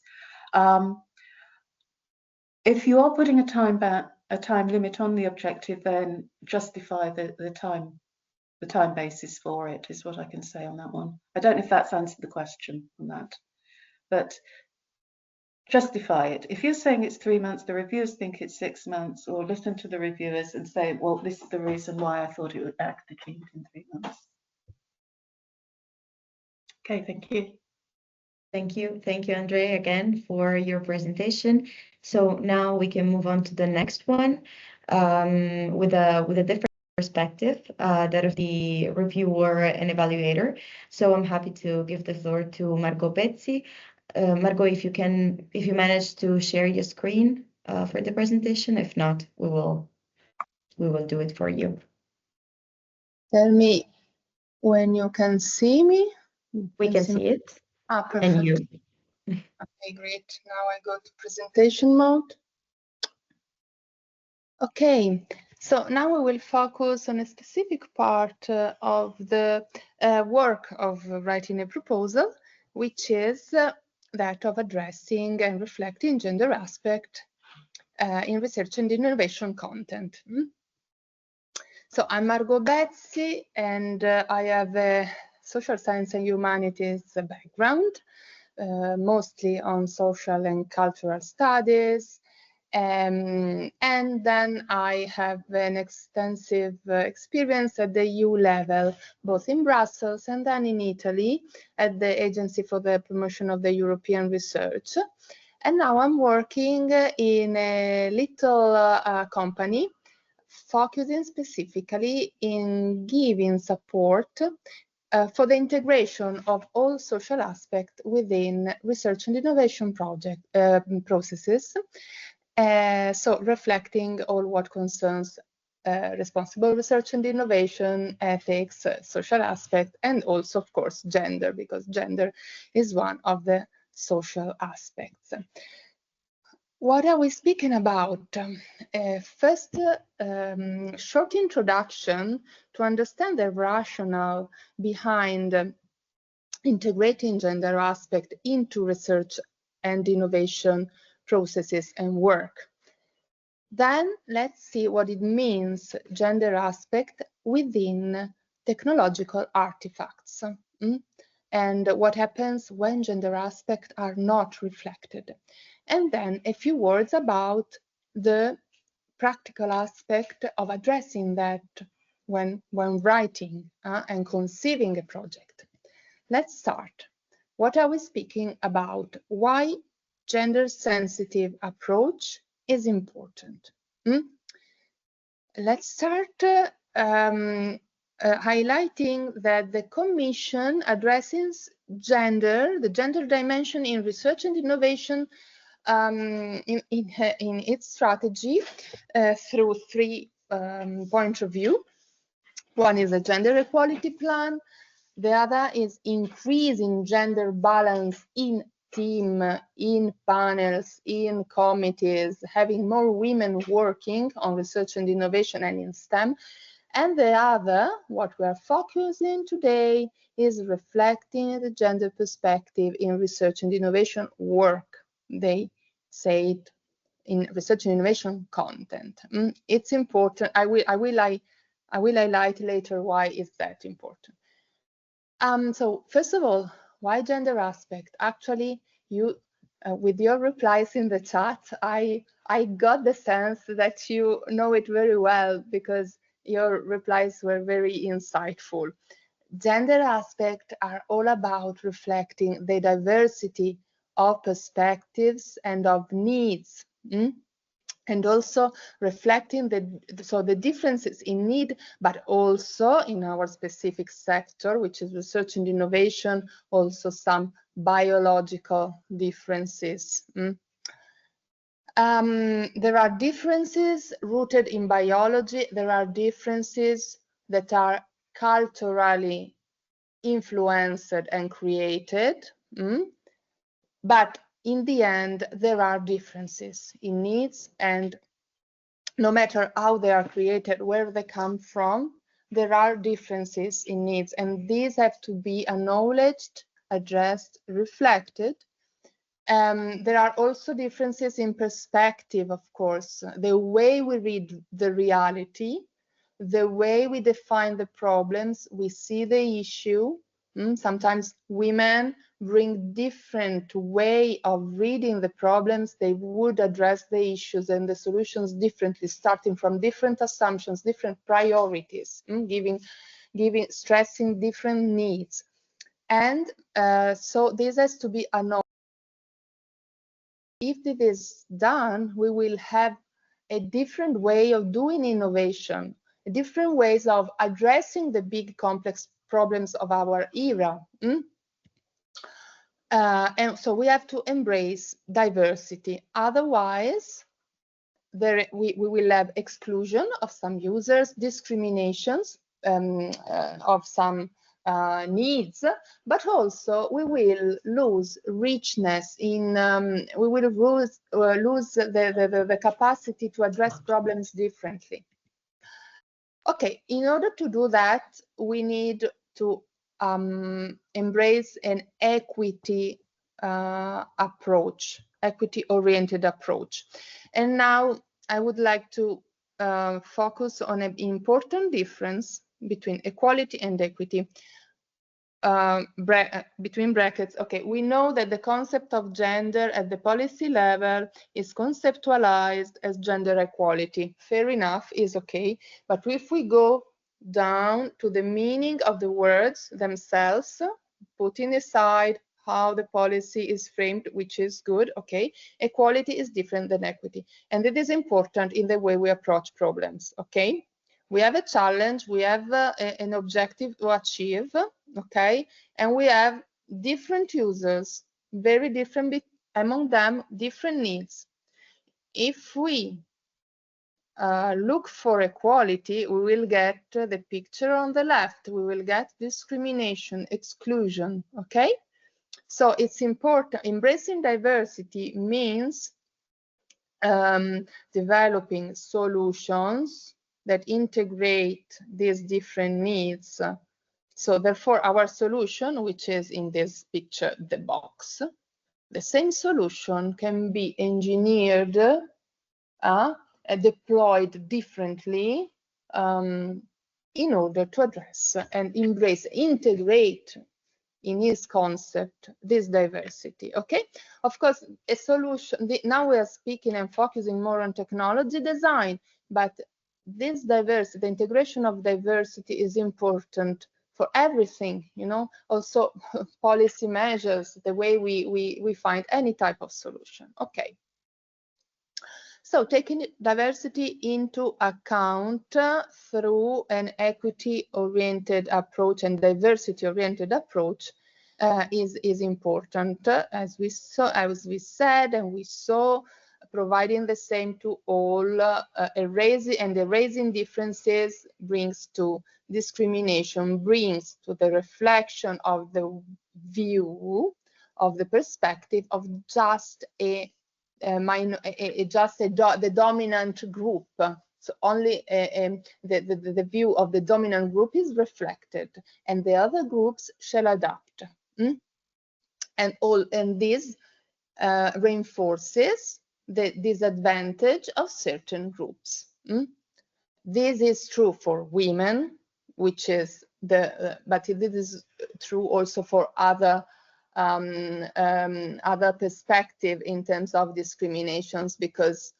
If you are putting a time limit on the objective, then justify the time the time basis for it is what I can say on that one. I don't know if that's answered the question on that, but justify it. If you're saying it's 3 months, the reviewers think it's 6 months, or listen to the reviewers and say, well, this is the reason why I thought it would act in 3 months. Okay, thank you. Thank you, Andre, again for your presentation. So now we can move on to the next one with a different perspective, that of the reviewer and evaluator. So I'm happy to give the floor to Margot Pezzi. Margot, if you manage to share your screen for the presentation. If not, we will do it for you. Tell me when you can see me. We can see it. Ah, perfect. And you. Okay, great. Now I go to presentation mode. Okay, so now we will focus on a specific part of the work of writing a proposal, which is that of addressing and reflecting gender aspect in research and innovation content. So I'm Margot Pezzi, and I have a social science and humanities background, mostly on social and cultural studies. And then I have an extensive experience at the EU level, both in Brussels and then in Italy at the Agency for the Promotion of the European Research. And now I'm working in a little company focusing specifically in giving support for the integration of all social aspects within research and innovation processes. So reflecting all what concerns responsible research and innovation, ethics, social aspect, and also, of course, gender, because gender is one of the social aspects. What are we speaking about? First, short introduction to understand the rationale behind integrating gender aspect into research and innovation processes and work. Then let's see what it means, gender aspect within technological artifacts, and what happens when gender aspects are not reflected. And then a few words about the practical aspect of addressing that when writing and conceiving a project. Let's start. What are we speaking about? Why gender-sensitive approach is important? Let's start highlighting that the Commission addresses gender, the gender dimension in research and innovation in its strategy through 3 points of view. One is a gender equality plan. The other is increasing gender balance in team, in panels, in committees, having more women working on research and innovation and in STEM. And the other, what we are focusing today, is reflecting the gender perspective in research and innovation work. They say it in research and innovation content. It's important. I will highlight later why is that important. So first of all, why gender aspect? Actually, you with your replies in the chat, I got the sense that you know it very well because your replies were very insightful. Gender aspects are all about reflecting the diversity of perspectives and of needs, and also reflecting the differences in need, but also in our specific sector, which is research and innovation, also some biological differences. There are differences rooted in biology. There are differences that are culturally influenced and created, but in the end, there are differences in needs, and no matter how they are created, where they come from, there are differences in needs, and these have to be acknowledged, addressed, reflected. There are also differences in perspective, of course, the way we read the reality, the way we define the problems, we see the issue. Sometimes women bring different way of reading the problems. They would address the issues and the solutions differently, starting from different assumptions, different priorities, stressing different needs. And so this has to be acknowledged. If it is done, we will have a different way of doing innovation, different ways of addressing the big complex problems of our era. And so we have to embrace diversity. Otherwise, we will have exclusion of some users, discriminations of some needs, but also we will lose richness in, we will lose the capacity to address problems differently. Okay, in order to do that, we need to embrace an equity approach, equity-oriented approach. And now I would like to focus on an important difference between equality and equity. Between brackets, okay, we know that the concept of gender at the policy level is conceptualized as gender equality. Fair enough, is okay. But if we go down to the meaning of the words themselves, putting aside how the policy is framed, which is good, okay, equality is different than equity. And it is important in the way we approach problems, okay? We have a challenge, we have an objective to achieve, okay? And we have different users, very different among them, different needs. If we look for equality, we will get the picture on the left. We will get discrimination, exclusion, okay? So it's important. Embracing diversity means developing solutions that integrate these different needs. So therefore, our solution, which is in this picture, the box, the same solution can be engineered, deployed differently in order to address and embrace, integrate in its concept, this diversity, okay? Of course, a solution, now we are speaking and focusing more on technology design, but this diversity, the integration of diversity is important for everything, you know, also policy measures, the way we find any type of solution, okay? So taking diversity into account through an equity-oriented approach and diversity-oriented approach is important, as we said, and we saw, providing the same to all, erasing differences brings to discrimination, brings to the reflection of the view, of the perspective of just the dominant group. So only the view of the dominant group is reflected, and the other groups shall adapt. And this reinforces the disadvantage of certain groups. This is true for women, which is but this is true also for other perspective in terms of discriminations, because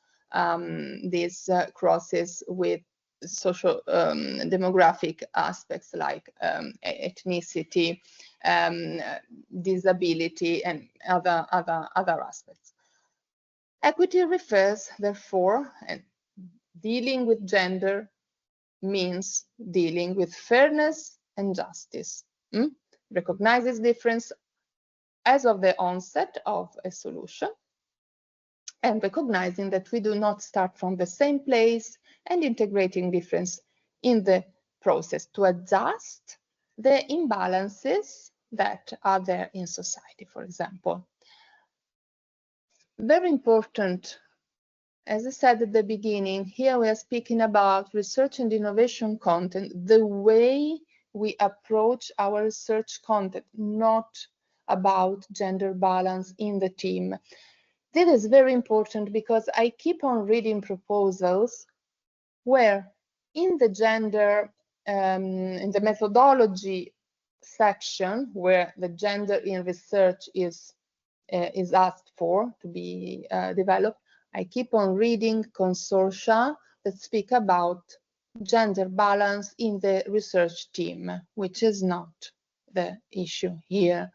this crosses with social demographic aspects like ethnicity, disability, and other aspects. Equity refers, therefore, and dealing with gender means dealing with fairness and justice. Recognizes difference as of the onset of a solution, and recognizing that we do not start from the same place, and integrating difference in the process to adjust the imbalances that are there in society, for example. Very important, as I said at the beginning, here we are speaking about research and innovation content, the way we approach our research content, not about gender balance in the team. This is very important because I keep on reading proposals where in the gender, in the methodology section, where the gender in research is asked for to be developed, I keep on reading consortia that speak about gender balance in the research team, which is not the issue here.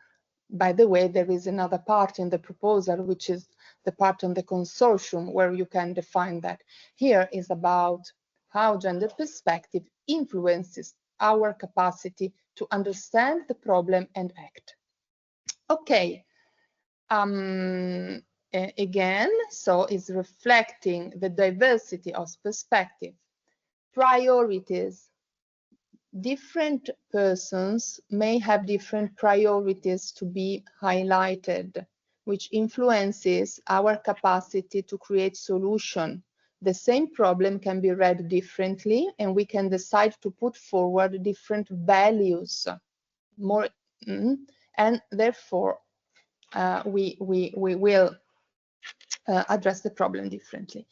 By the way, there is another part in the proposal, which is the part on the consortium, where you can define that. Here is about how gender perspective influences our capacity to understand the problem and act. Okay. Again, so it's reflecting the diversity of perspective, priorities. Different persons may have different priorities to be highlighted, which influences our capacity to create solution. The same problem can be read differently, and we can decide to put forward different values, and therefore we will address the problem differently.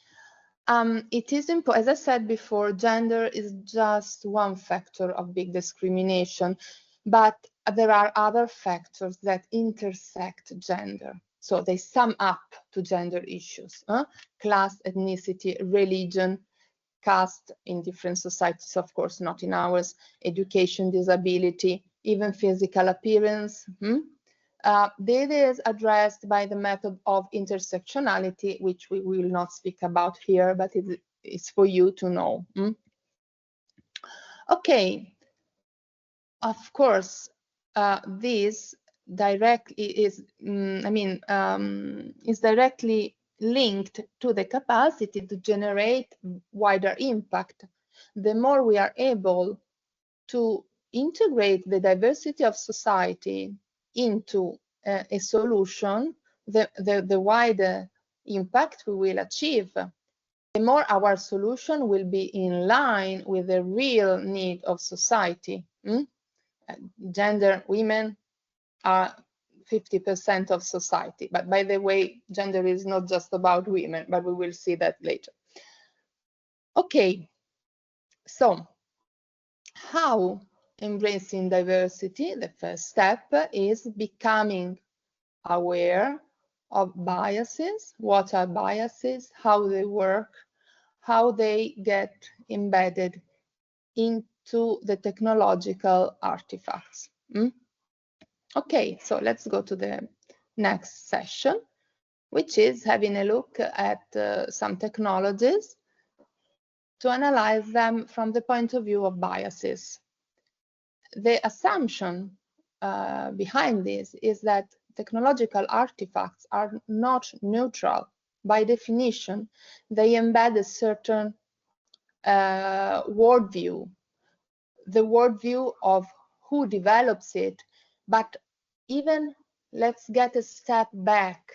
It is important, as I said before, gender is just one factor of big discrimination, but there are other factors that intersect gender. So they sum up to gender issues: class, ethnicity, religion, caste in different societies, of course, not in ours, education, disability, even physical appearance. This is addressed by the method of intersectionality, which we will not speak about here, but it's for you to know. Okay, of course, this directly is, is directly linked to the capacity to generate wider impact. The more we are able to integrate the diversity of society into a solution, the wider impact we will achieve. The more our solution will be in line with the real need of society. Gender, women are 50% of society. But by the way, gender is not just about women, but we will see that later. Okay, so how embracing diversity? The first step is becoming aware of biases. What are biases? How they work? How they get embedded into the technological artifacts. Okay, so let's go to the next session, which is having a look at some technologies to analyze them from the point of view of biases. The assumption behind this is that technological artifacts are not neutral. By definition, they embed a certain worldview, the worldview of who develops it. But even let's get a step back.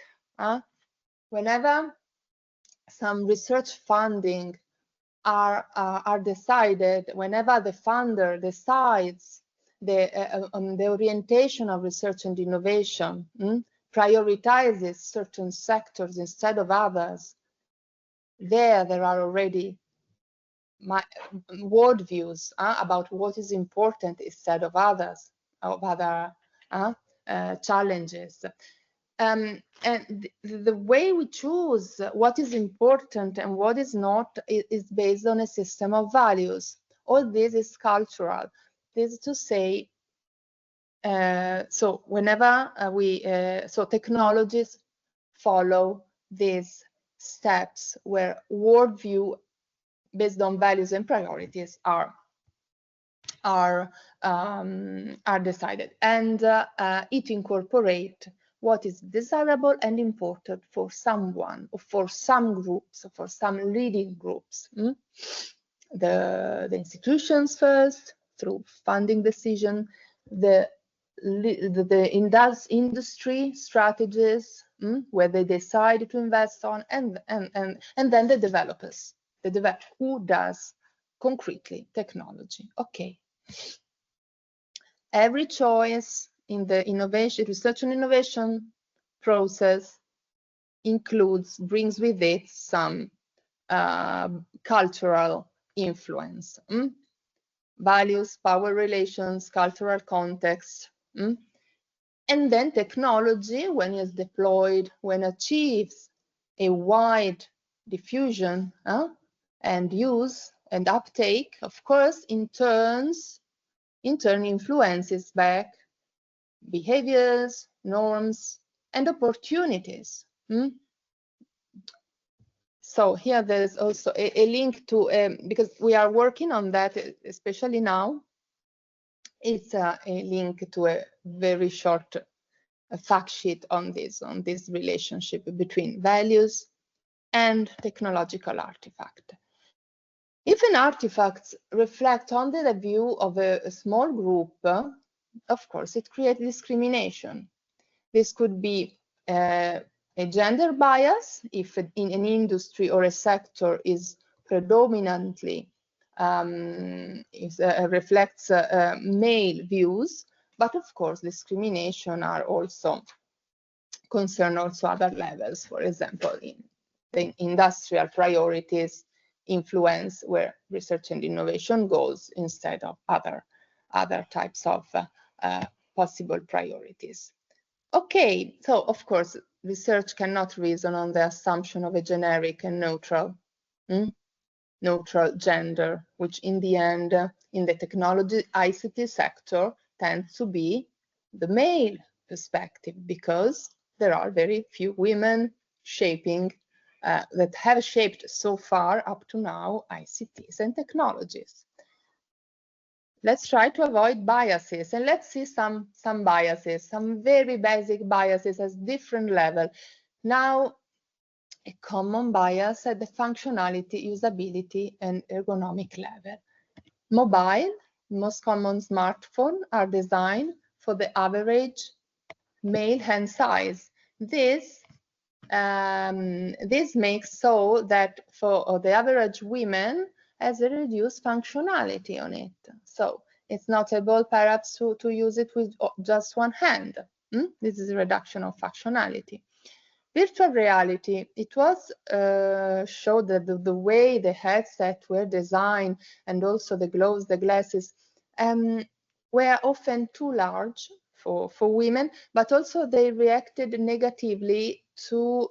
Whenever some research funding are decided, whenever the funder decides the orientation of research and innovation, prioritizes certain sectors instead of others, there are already worldviews about what is important instead of others, of other challenges. And the way we choose what is important and what is not is based on a system of values. All this is cultural. This is to say, so whenever so technologies follow these steps where worldview based on values and priorities are decided, and it incorporates what is desirable and important for someone, or for some groups, or for some leading groups. The institutions first, through funding decision, the industry strategies, where they decide to invest on, and then the developers, who does concretely technology. Okay. Every choice in the innovation, research and innovation process brings with it some cultural influence. Values, power relations, cultural context. And then technology, when it's deployed, when achieves a wide diffusion and use and uptake, of course, in turn influences back behaviors, norms, and opportunities. So here there's also a link to, because we are working on that, especially now, it's a link to a very short fact sheet on this relationship between values and technological artifact. If an artifact reflects only the view of a small group, of course, it creates discrimination. This could be a gender bias if in an industry or a sector is predominantly reflects male views, but of course discrimination are also concern also other levels. For example, in the industrial priorities influence where research and innovation goes instead of other types of possible priorities. Okay, so of course research cannot reason on the assumption of a generic and neutral gender, which in the end in the technology ICT sector tends to be the male perspective, because there are very few women shaping that have shaped so far up to now ICTs and technologies. Let's try to avoid biases, and let's see some biases, some very basic biases at different levels. Now, a common bias at the functionality, usability, and ergonomic level. Mobile, most common smartphones are designed for the average male hand size. This makes so that for the average women has a reduced functionality on it. So it's not able perhaps to use it with just one hand. This is a reduction of functionality. Virtual reality, it was showed that the way the headset were designed and also the gloves, the glasses, were often too large for women, but also they reacted negatively to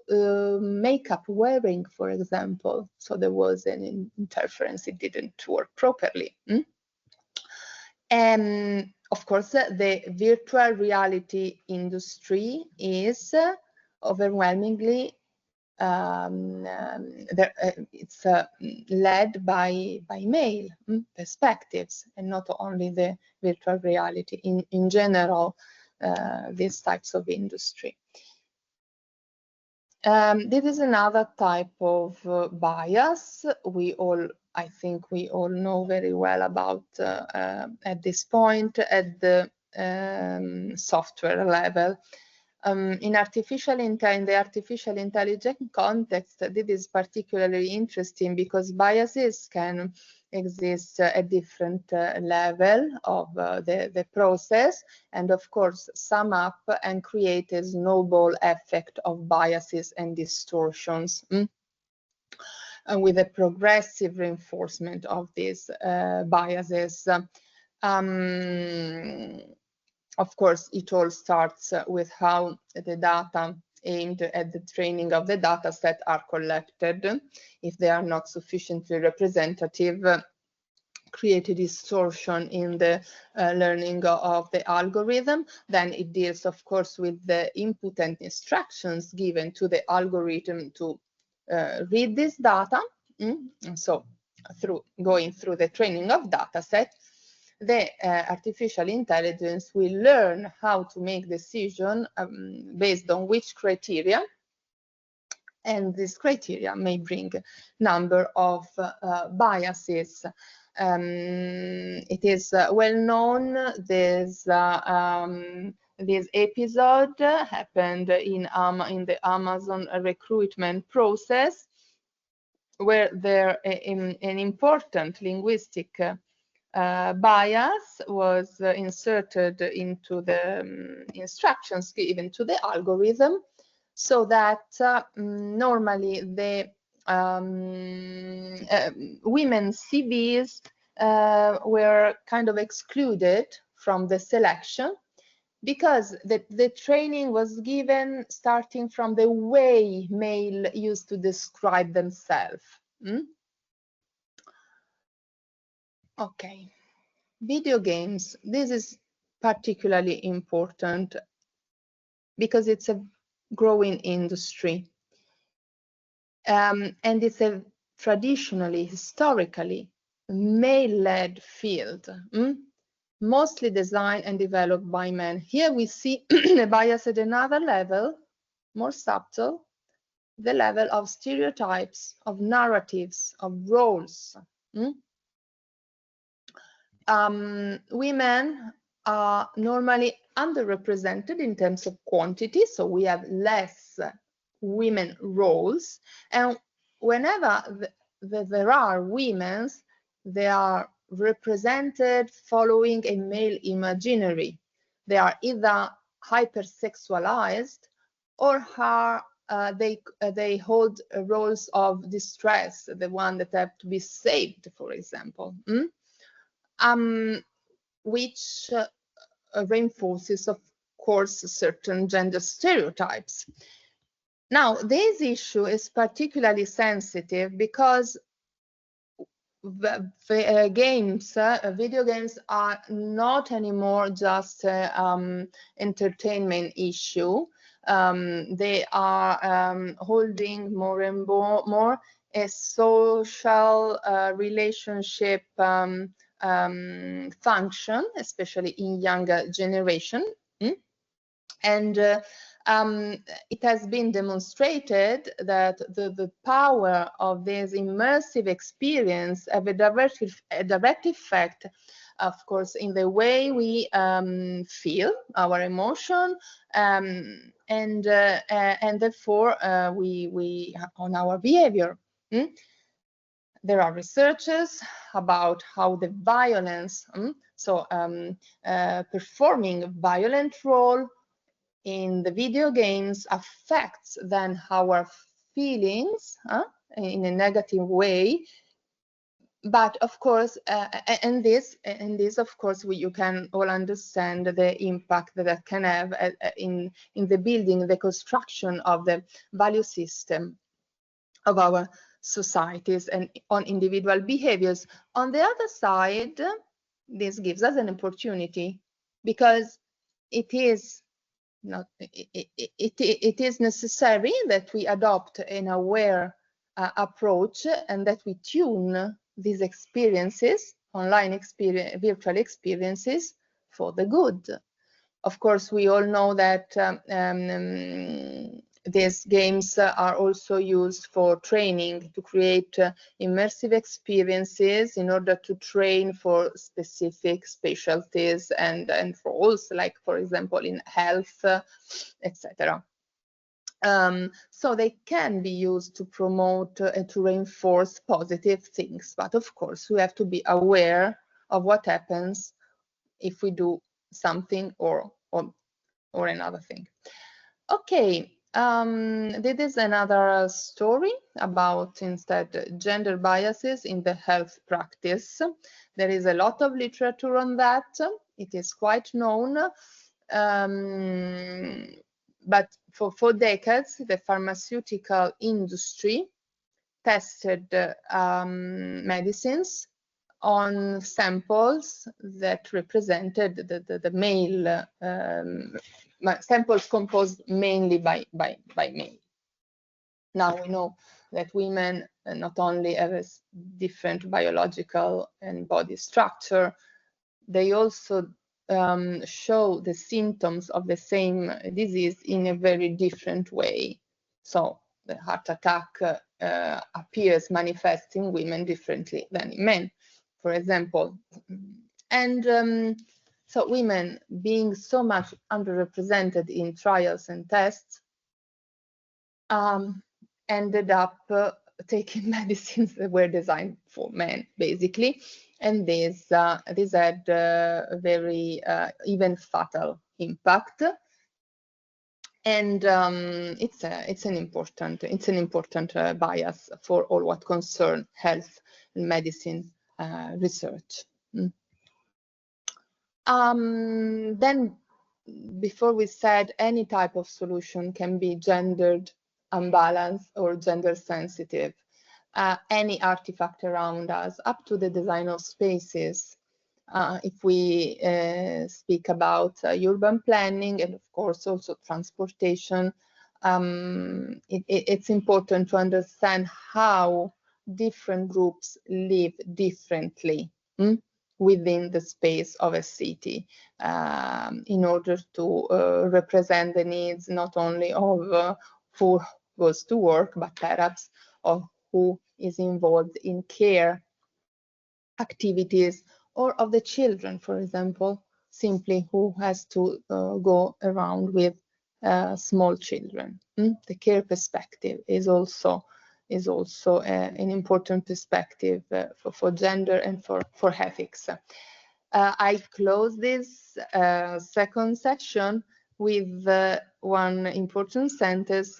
makeup wearing, for example. So there was an interference, it didn't work properly. And of course, the virtual reality industry is overwhelmingly it's led by male perspectives, and not only the virtual reality in general, these types of industry. This is another type of bias I think we all know very well about at this point at the software level. In the artificial intelligence context, this is particularly interesting because biases can exist at different level of the process, and of course sum up and create a snowball effect of biases and distortions, and with a progressive reinforcement of these biases. Of course, it all starts with how the data aimed at the training of the data set are collected. If they are not sufficiently representative, create a distortion in the learning of the algorithm. Then it deals, of course, with the input and instructions given to the algorithm to read this data. So going through the training of data set, the artificial intelligence will learn how to make decisions based on which criteria, and this criteria may bring number of biases. It is well known this episode happened in the Amazon recruitment process, where there an important linguistic bias was inserted into the instructions given to the algorithm, so that normally the women's CVs were kind of excluded from the selection because the training was given starting from the way male used to describe themselves. Okay, video games. This is particularly important because it's a growing industry. And it's a traditionally, historically, male-led field, mostly designed and developed by men. Here we see a bias at another level, more subtle, the level of stereotypes, of narratives, of roles. Women are normally underrepresented in terms of quantity, so we have less women roles, and whenever there are women, they are represented following a male imaginary. They are either hypersexualized or they hold roles of distress, the one that have to be saved, for example, which reinforces, of course, certain gender stereotypes. Now, this issue is particularly sensitive because video games are not anymore just an entertainment issue. They are holding more and more a social relationship function, especially in younger generation. And it has been demonstrated that the power of this immersive experience have a direct effect, of course, in the way we feel our emotion, and therefore we on our behavior. There are researches about how the violence, performing a violent role in the video games affects then our feelings in a negative way. But of course, and this of course, you can all understand the impact that that can have in the building, the construction of the value system of our societies and on individual behaviors. On the other side, this gives us an opportunity because it is necessary that we adopt an aware approach and that we tune these experiences, online virtual experiences, for the good. Of course, we all know that these games are also used for training, to create immersive experiences in order to train for specific specialties and roles, like, for example, in health, etc. So they can be used to promote and to reinforce positive things. But of course, we have to be aware of what happens if we do something or another thing. Okay. This is another story about instead gender biases in the health practice. There is a lot of literature on that. It is quite known. But for decades, the pharmaceutical industry tested medicines on samples that represented the male samples composed mainly by male. Now we know that women not only have a different biological and body structure, they also show the symptoms of the same disease in a very different way. So the heart attack appears manifest in women differently than in men, for example. And so women, being so much underrepresented in trials and tests, ended up taking medicines that were designed for men, basically. And this had a very even fatal impact. And it's an important bias for all what concern health and medicine research. Then, before we said any type of solution can be gendered unbalanced or gender sensitive. Any artifact around us, up to the design of spaces. If we speak about urban planning and of course also transportation, it's important to understand how different groups live differently within the space of a city in order to represent the needs not only of who goes to work, but perhaps of who is involved in care activities, or of the children, for example, simply who has to go around with small children. The care perspective is also an important perspective for gender and for ethics. I close this second section with one important sentence.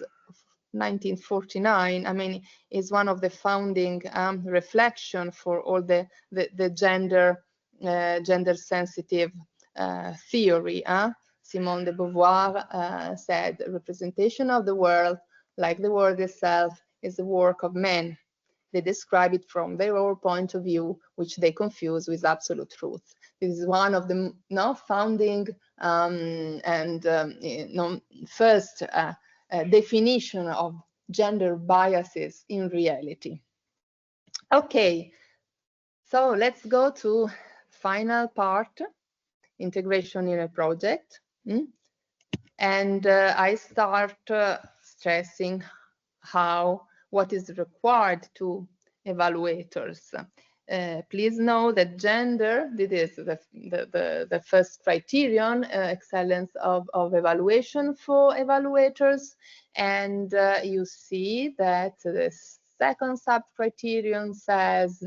1949, I mean, is one of the founding reflection for all the gender sensitive theory. Simone de Beauvoir said, representation of the world, like the world itself, is the work of men. They describe it from their own point of view, which they confuse with absolute truth. This is one of the founding first definition of gender biases in reality. Okay, so let's go to final part, integration in a project. And I start stressing what is required to evaluators. Please know that gender, this is the first criterion, excellence of evaluation for evaluators. And you see that the second sub-criterion says,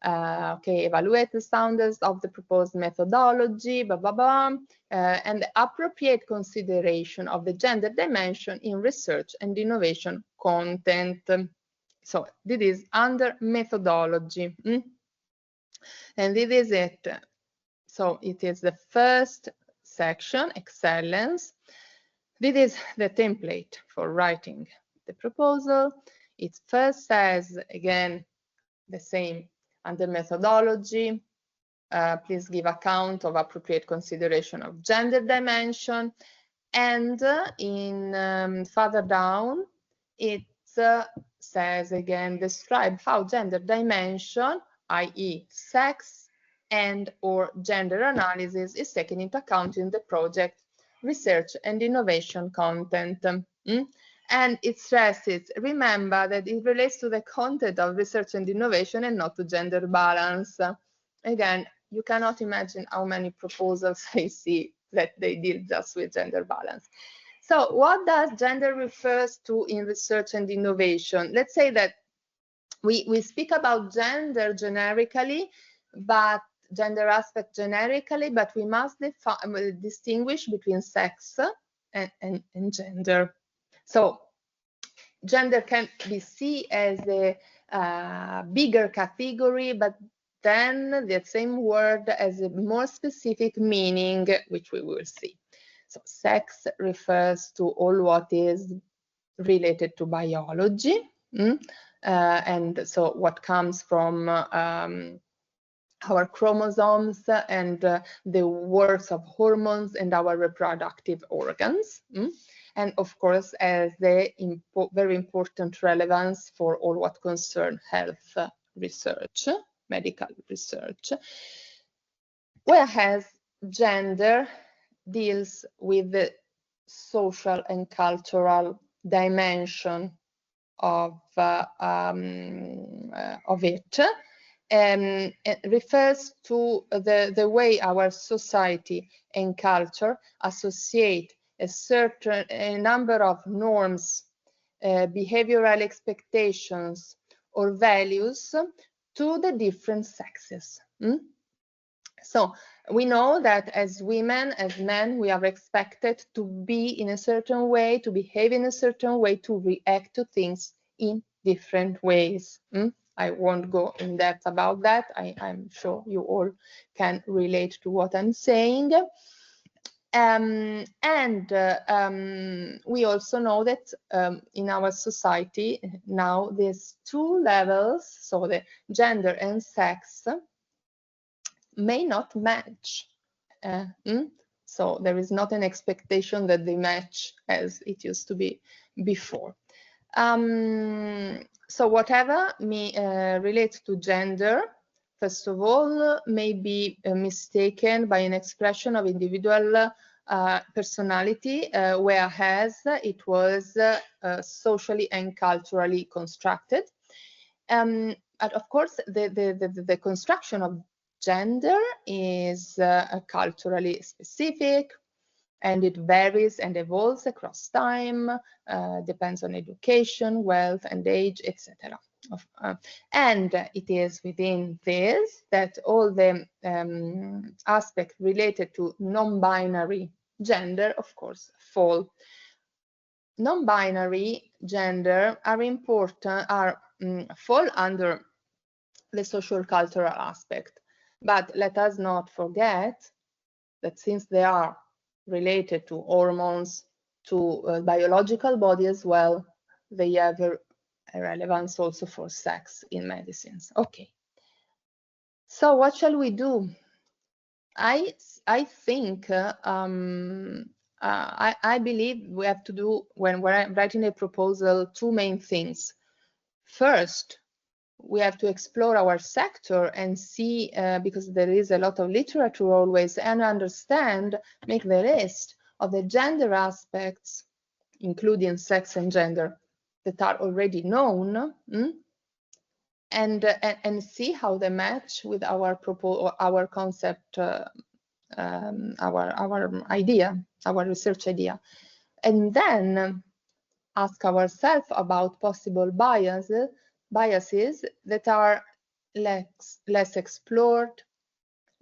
okay, evaluate the soundness of the proposed methodology, blah, blah, blah, and the appropriate consideration of the gender dimension in research and innovation content. So this is under methodology. And this is it. So it is the first section, excellence. This is the template for writing the proposal. It first says, again, the same under methodology. Please give account of appropriate consideration of gender dimension. And in further down, it says again, describe how gender dimension, i.e. sex and or gender analysis, is taken into account in the project research and innovation content. And it stresses, remember that it relates to the content of research and innovation and not to gender balance. Again, you cannot imagine how many proposals I see that they deal just with gender balance. So what does gender refers to in research and innovation? Let's say that we speak about gender generically, but gender aspect generically, but we must distinguish between sex and gender. So gender can be seen as a bigger category, but then the same word has a more specific meaning, which we will see. So sex refers to all what is related to biology, and so what comes from our chromosomes and the works of hormones and our reproductive organs. And of course, as the very important relevance for all what concern health research, medical research, whereas gender deals with the social and cultural dimension of it. It refers to the way our society and culture associate a number of norms, behavioral expectations or values to the different sexes. So we know that as women, as men, we are expected to be in a certain way, to behave in a certain way, to react to things in different ways. I won't go in depth about that. I'm sure you all can relate to what I'm saying. We also know that in our society now there's two levels, so the gender and sex may not match. So there is not an expectation that they match as it used to be before. So whatever relates to gender, first of all, may be mistaken by an expression of individual personality, whereas it was socially and culturally constructed. But of course, the construction of gender is culturally specific, and it varies and evolves across time, depends on education, wealth, and age, etc. And it is within this that all the aspects related to non-binary gender, of course, fall. Non-binary gender are important, fall under the social cultural aspect. But let us not forget that since they are related to hormones, to biological body as well, they have a relevance also for sex in medicines. Okay. So what shall we do? I think I believe we have to do, when we're writing a proposal, two main things. First, we have to explore our sector and see, because there is a lot of literature always, and understand, make the list of the gender aspects, including sex and gender, that are already known, and see how they match with our concept, our idea, our research idea, and then ask ourselves about possible biases that are less explored,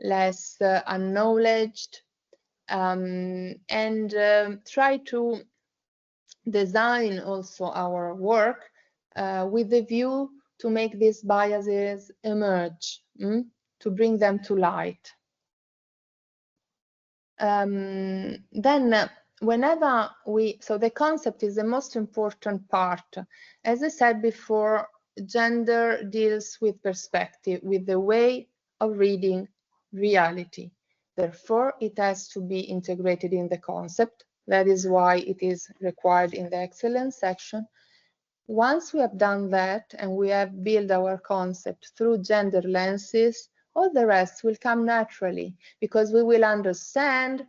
less acknowledged, and try to design also our work with the view to make these biases emerge, to bring them to light. Then whenever so the concept is the most important part. As I said before, gender deals with perspective, with the way of reading reality. Therefore, it has to be integrated in the concept. That is why it is required in the excellence section. Once we have done that and we have built our concept through gender lenses, all the rest will come naturally, because we will understand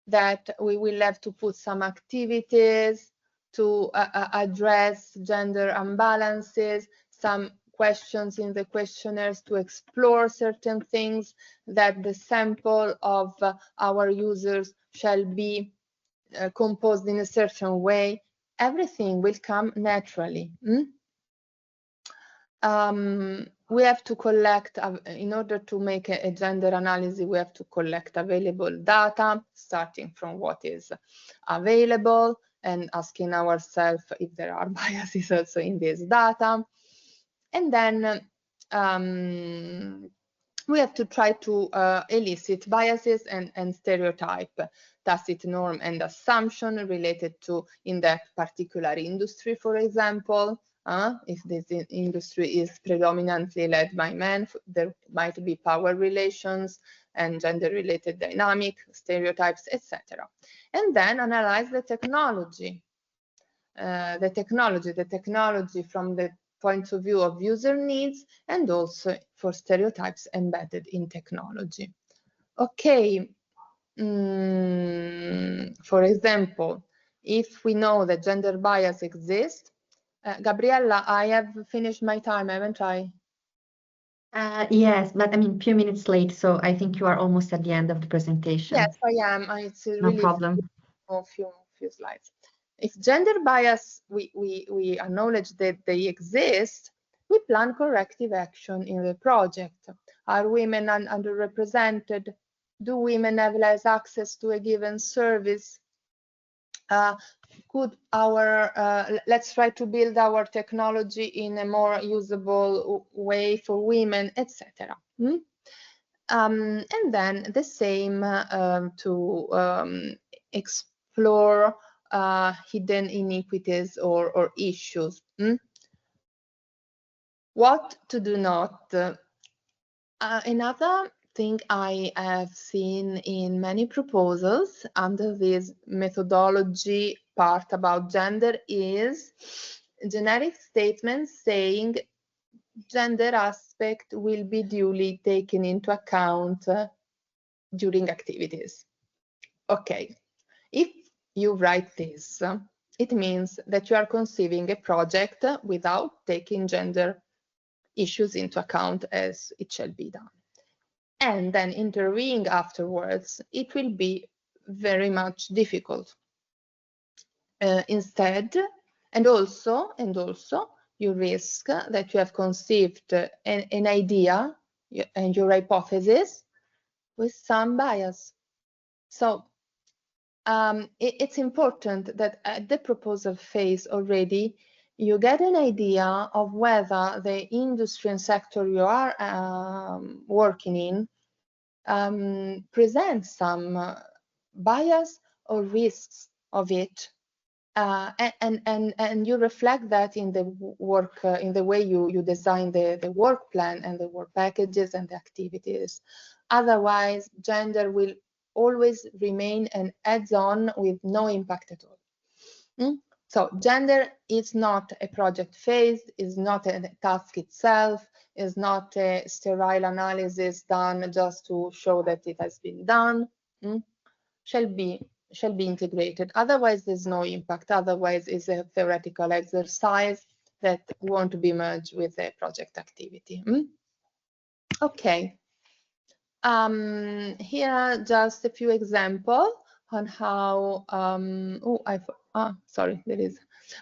that we will have to put some activities to address gender imbalances, some questions in the questionnaires to explore certain things, that the sample of our users shall be composed in a certain way. Everything will come naturally. We have to collect, in order to make a gender analysis, we have to collect available data, starting from what is available and asking ourselves if there are biases also in this data. And then we have to try to elicit biases and stereotype, tacit norm and assumption related to in that particular industry, for example. If this industry is predominantly led by men, there might be power relations and gender-related dynamic, stereotypes, etc. And then analyze the technology. The technology from the point of view of user needs, and also for stereotypes embedded in technology. Okay, for example, if we know that gender bias exists, Gabriella, I have finished my time, haven't I? Yes, but I mean, a few minutes late, so I think you are almost at the end of the presentation. Yes, I am. It's No really problem. a few slides. If gender bias, we acknowledge that they exist, we plan corrective action in the project. Are women underrepresented? Do women have less access to a given service? Could our let's try to build our technology in a more usable way for women, etc. And then the same to explore hidden inequities or issues. What to do not. Another thing I have seen in many proposals under this methodology part about gender is generic statements saying gender aspect will be duly taken into account during activities. Okay, if you write this, it means that you are conceiving a project without taking gender issues into account as it shall be done. And then intervening afterwards, it will be very much difficult. Instead, and also, you risk that you have conceived an idea and your hypothesis with some bias. So it's important that at the proposal phase already, you get an idea of whether the industry and sector you are working in presents some bias or risks of it. And you reflect that in the work, in the way you design the work plan and the work packages and the activities. Otherwise, gender will always remain an add-on with no impact at all. So gender is not a project phase, is not a task itself, is not a sterile analysis done just to show that it has been done. Shall be integrated. Otherwise, there's no impact. Otherwise, it's a theoretical exercise that won't be merged with a project activity. Okay. Here are just a few examples on how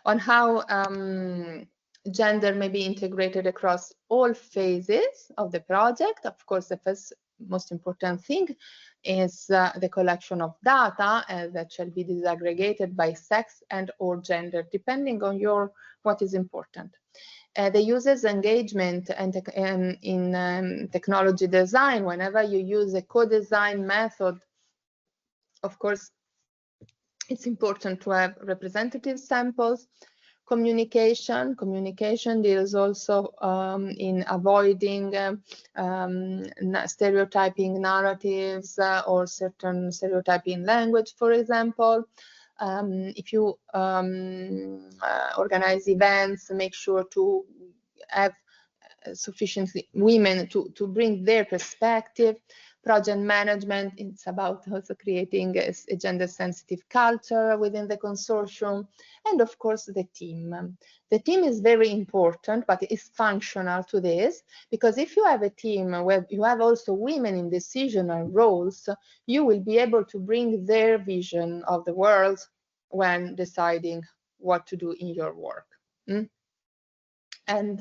on how gender may be integrated across all phases of the project. Of course, the first most important thing is the collection of data that shall be disaggregated by sex and or gender, depending on what is important. The user's engagement and in technology design, whenever you use a co-design method, of course, it's important to have representative samples. Communication deals also in avoiding stereotyping narratives or certain stereotyping language, for example. If you organize events, make sure to have sufficiently women to bring their perspective. Project management, it's about also creating a gender-sensitive culture within the consortium. And of course, the team. The team is very important, but it is functional to this, because if you have a team where you have also women in decisional roles, you will be able to bring their vision of the world when deciding what to do in your work. And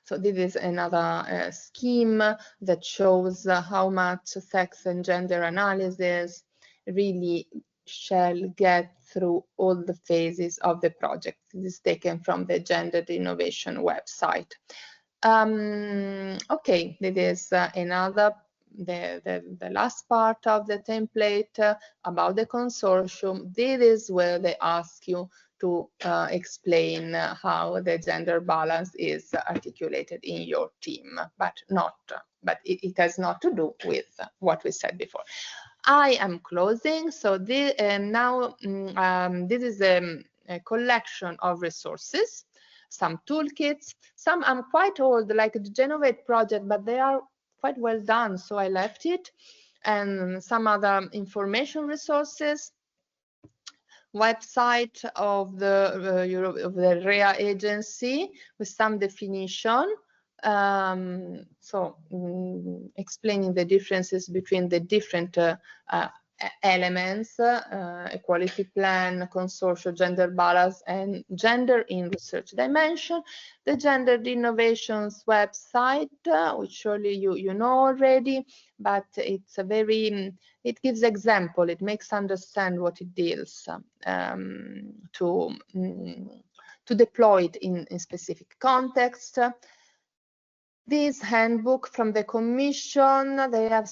so this is another scheme that shows how much sex and gender analysis really shall get through all the phases of the project. This is taken from the Gendered Innovation website. Okay, this is another, the last part of the template about the consortium. This is where they ask you to explain how the gender balance is articulated in your team, but it has not to do with what we said before. I am closing, so now this is a collection of resources, some toolkits, some I'm quite old, like the Genovate project, but they are quite well done, so I left it, and some other information resources, website of the REA agency with some definition, explaining the differences between the different elements, equality plan, consortium, gender balance, and gender in research dimension. The Gendered Innovations website, which surely you know already, but it's a very, it gives example, it makes understand what it deals to deploy it in specific context. This handbook from the Commission, they have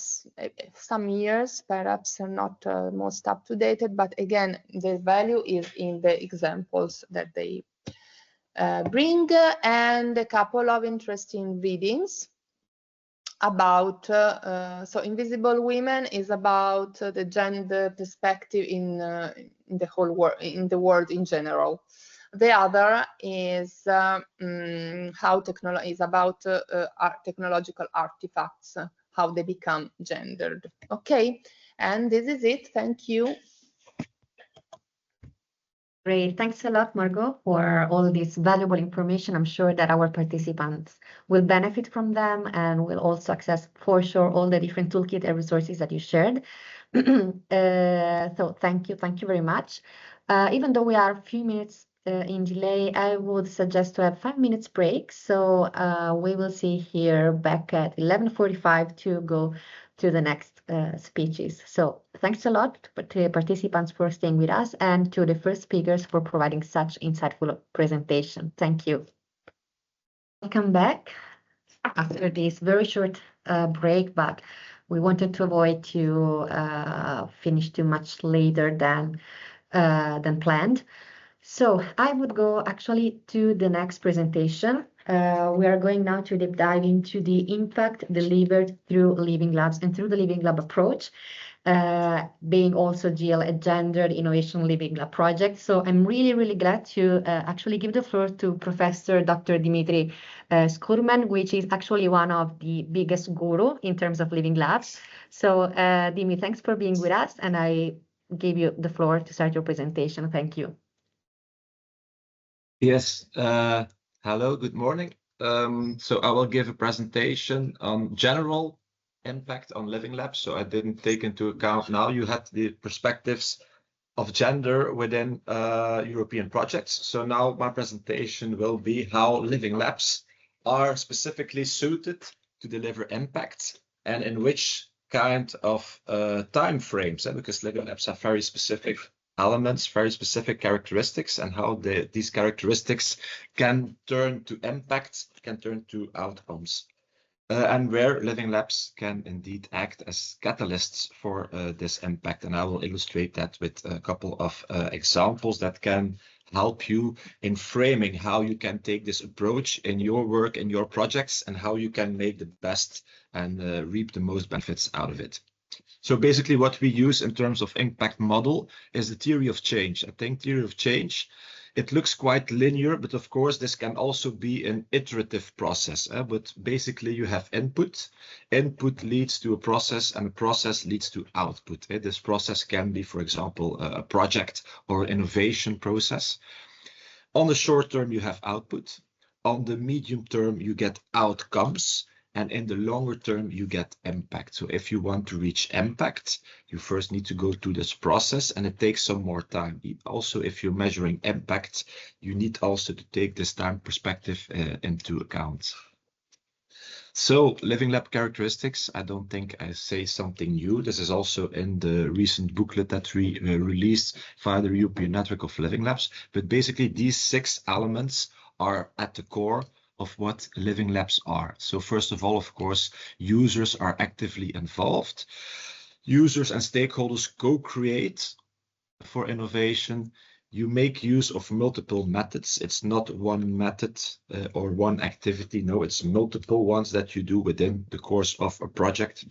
some years, perhaps not most up to date, but again, the value is in the examples that they bring, and a couple of interesting readings about, so Invisible Women is about the gender perspective in the whole world, in the world in general. The other is is about technological artifacts, how they become gendered. Okay, and this is it. Thank you. Great. Thanks a lot, Margot, for all this valuable information. I'm sure that our participants will benefit from them and will also access, for sure, all the different toolkit and resources that you shared. So thank you very much. Even though we are a few minutes in delay, I would suggest to have 5 minutes break. So we will see here back at 11:45 to go to the next speeches. So thanks a lot to the participants for staying with us and to the first speakers for providing such insightful presentation. Thank you. Welcome back after this very short break, but we wanted to avoid to finish too much later than planned. So I would go actually to the next presentation. We are going now to deep dive into the impact delivered through Living Labs and through the Living Lab approach, being also GILL a Gendered Innovation Living Lab project. So I'm really glad to actually give the floor to Professor Dr. Dimitri Skurman, which is actually one of the biggest guru in terms of Living Labs. So Dimi, thanks for being with us, and I give you the floor to start your presentation. Thank you. Yes, hello, good morning. So I will give a presentation on general impact on Living Labs. So I didn't take into account, now you had the perspectives of gender within European projects. So now my presentation will be how Living Labs are specifically suited to deliver impact and in which kind of time frames, because Living Labs have very specific elements, very specific characteristics, and how these characteristics can turn to impact, can turn to outcomes, and where Living Labs can indeed act as catalysts for this impact. And I will illustrate that with a couple of examples that can help you in framing how you can take this approach in your work, in your projects, and how you can make the best and reap the most benefits out of it. So basically what we use in terms of impact model is the theory of change. I think theory of change, it looks quite linear, but of course this can also be an iterative process. But basically you have input. Input leads to a process and a process leads to output. This process can be, for example, a project or innovation process. On the short term, you have output. On the medium term, you get outcomes. And in the longer term, you get impact. So if you want to reach impact, you first need to go through this process, and it takes some more time. Also, if you're measuring impact, you need also to take this time perspective into account. So Living Lab characteristics, I don't think I say something new. This is also in the recent booklet that we released via the European Network of Living Labs. But basically, these 6 elements are at the core of what Living Labs are. So first of all, of course, users are actively involved. Users and stakeholders co-create for innovation. You make use of multiple methods. It's not one method or one activity. No, it's multiple ones that you do within the course of a project.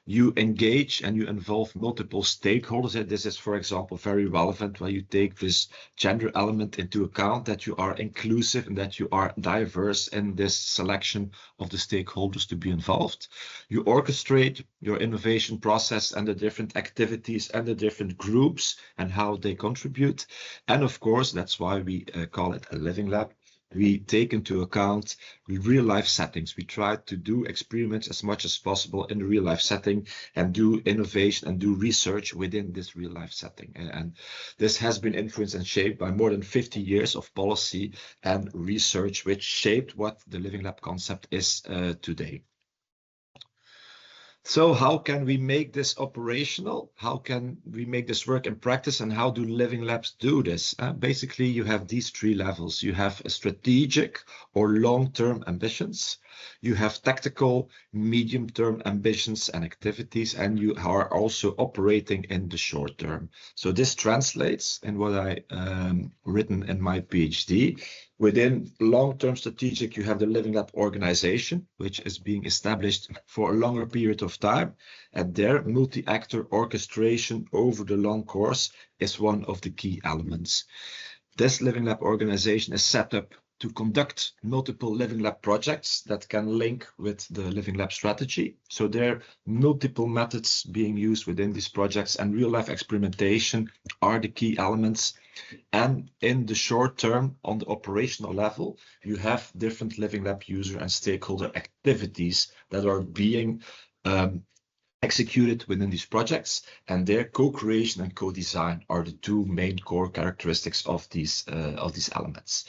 You engage and you involve multiple stakeholders. This is, for example, very relevant when you take this gender element into account, that you are inclusive and that you are diverse in this selection of the stakeholders to be involved. You orchestrate your innovation process and the different activities and the different groups and how they contribute. And of course, that's why we call it a Living Lab. we take into account real-life settings. We try to do experiments as much as possible in the real-life setting and do innovation and do research within this real-life setting. And this has been influenced and shaped by more than 50 years of policy and research, which shaped what the Living Lab concept is today. So how can we make this operational? How can we make this work in practice? And how do Living Labs do this? Basically, you have these three levels. You have a strategic or long-term ambitions. You have tactical, medium-term ambitions and activities, and you are also operating in the short term. So this translates in what I written in my PhD. Within long-term strategic, you have the Living Lab organization, which is being established for a longer period of time. And their multi-actor orchestration over the long course is one of the key elements. This Living Lab organization is set up to conduct multiple Living Lab projects that can link with the Living Lab strategy. So there are multiple methods being used within these projects, and real-life experimentation are the key elements. And in the short term, on the operational level, you have different Living Lab user and stakeholder activities that are being executed within these projects, and their co-creation and co-design are the two main core characteristics of these elements.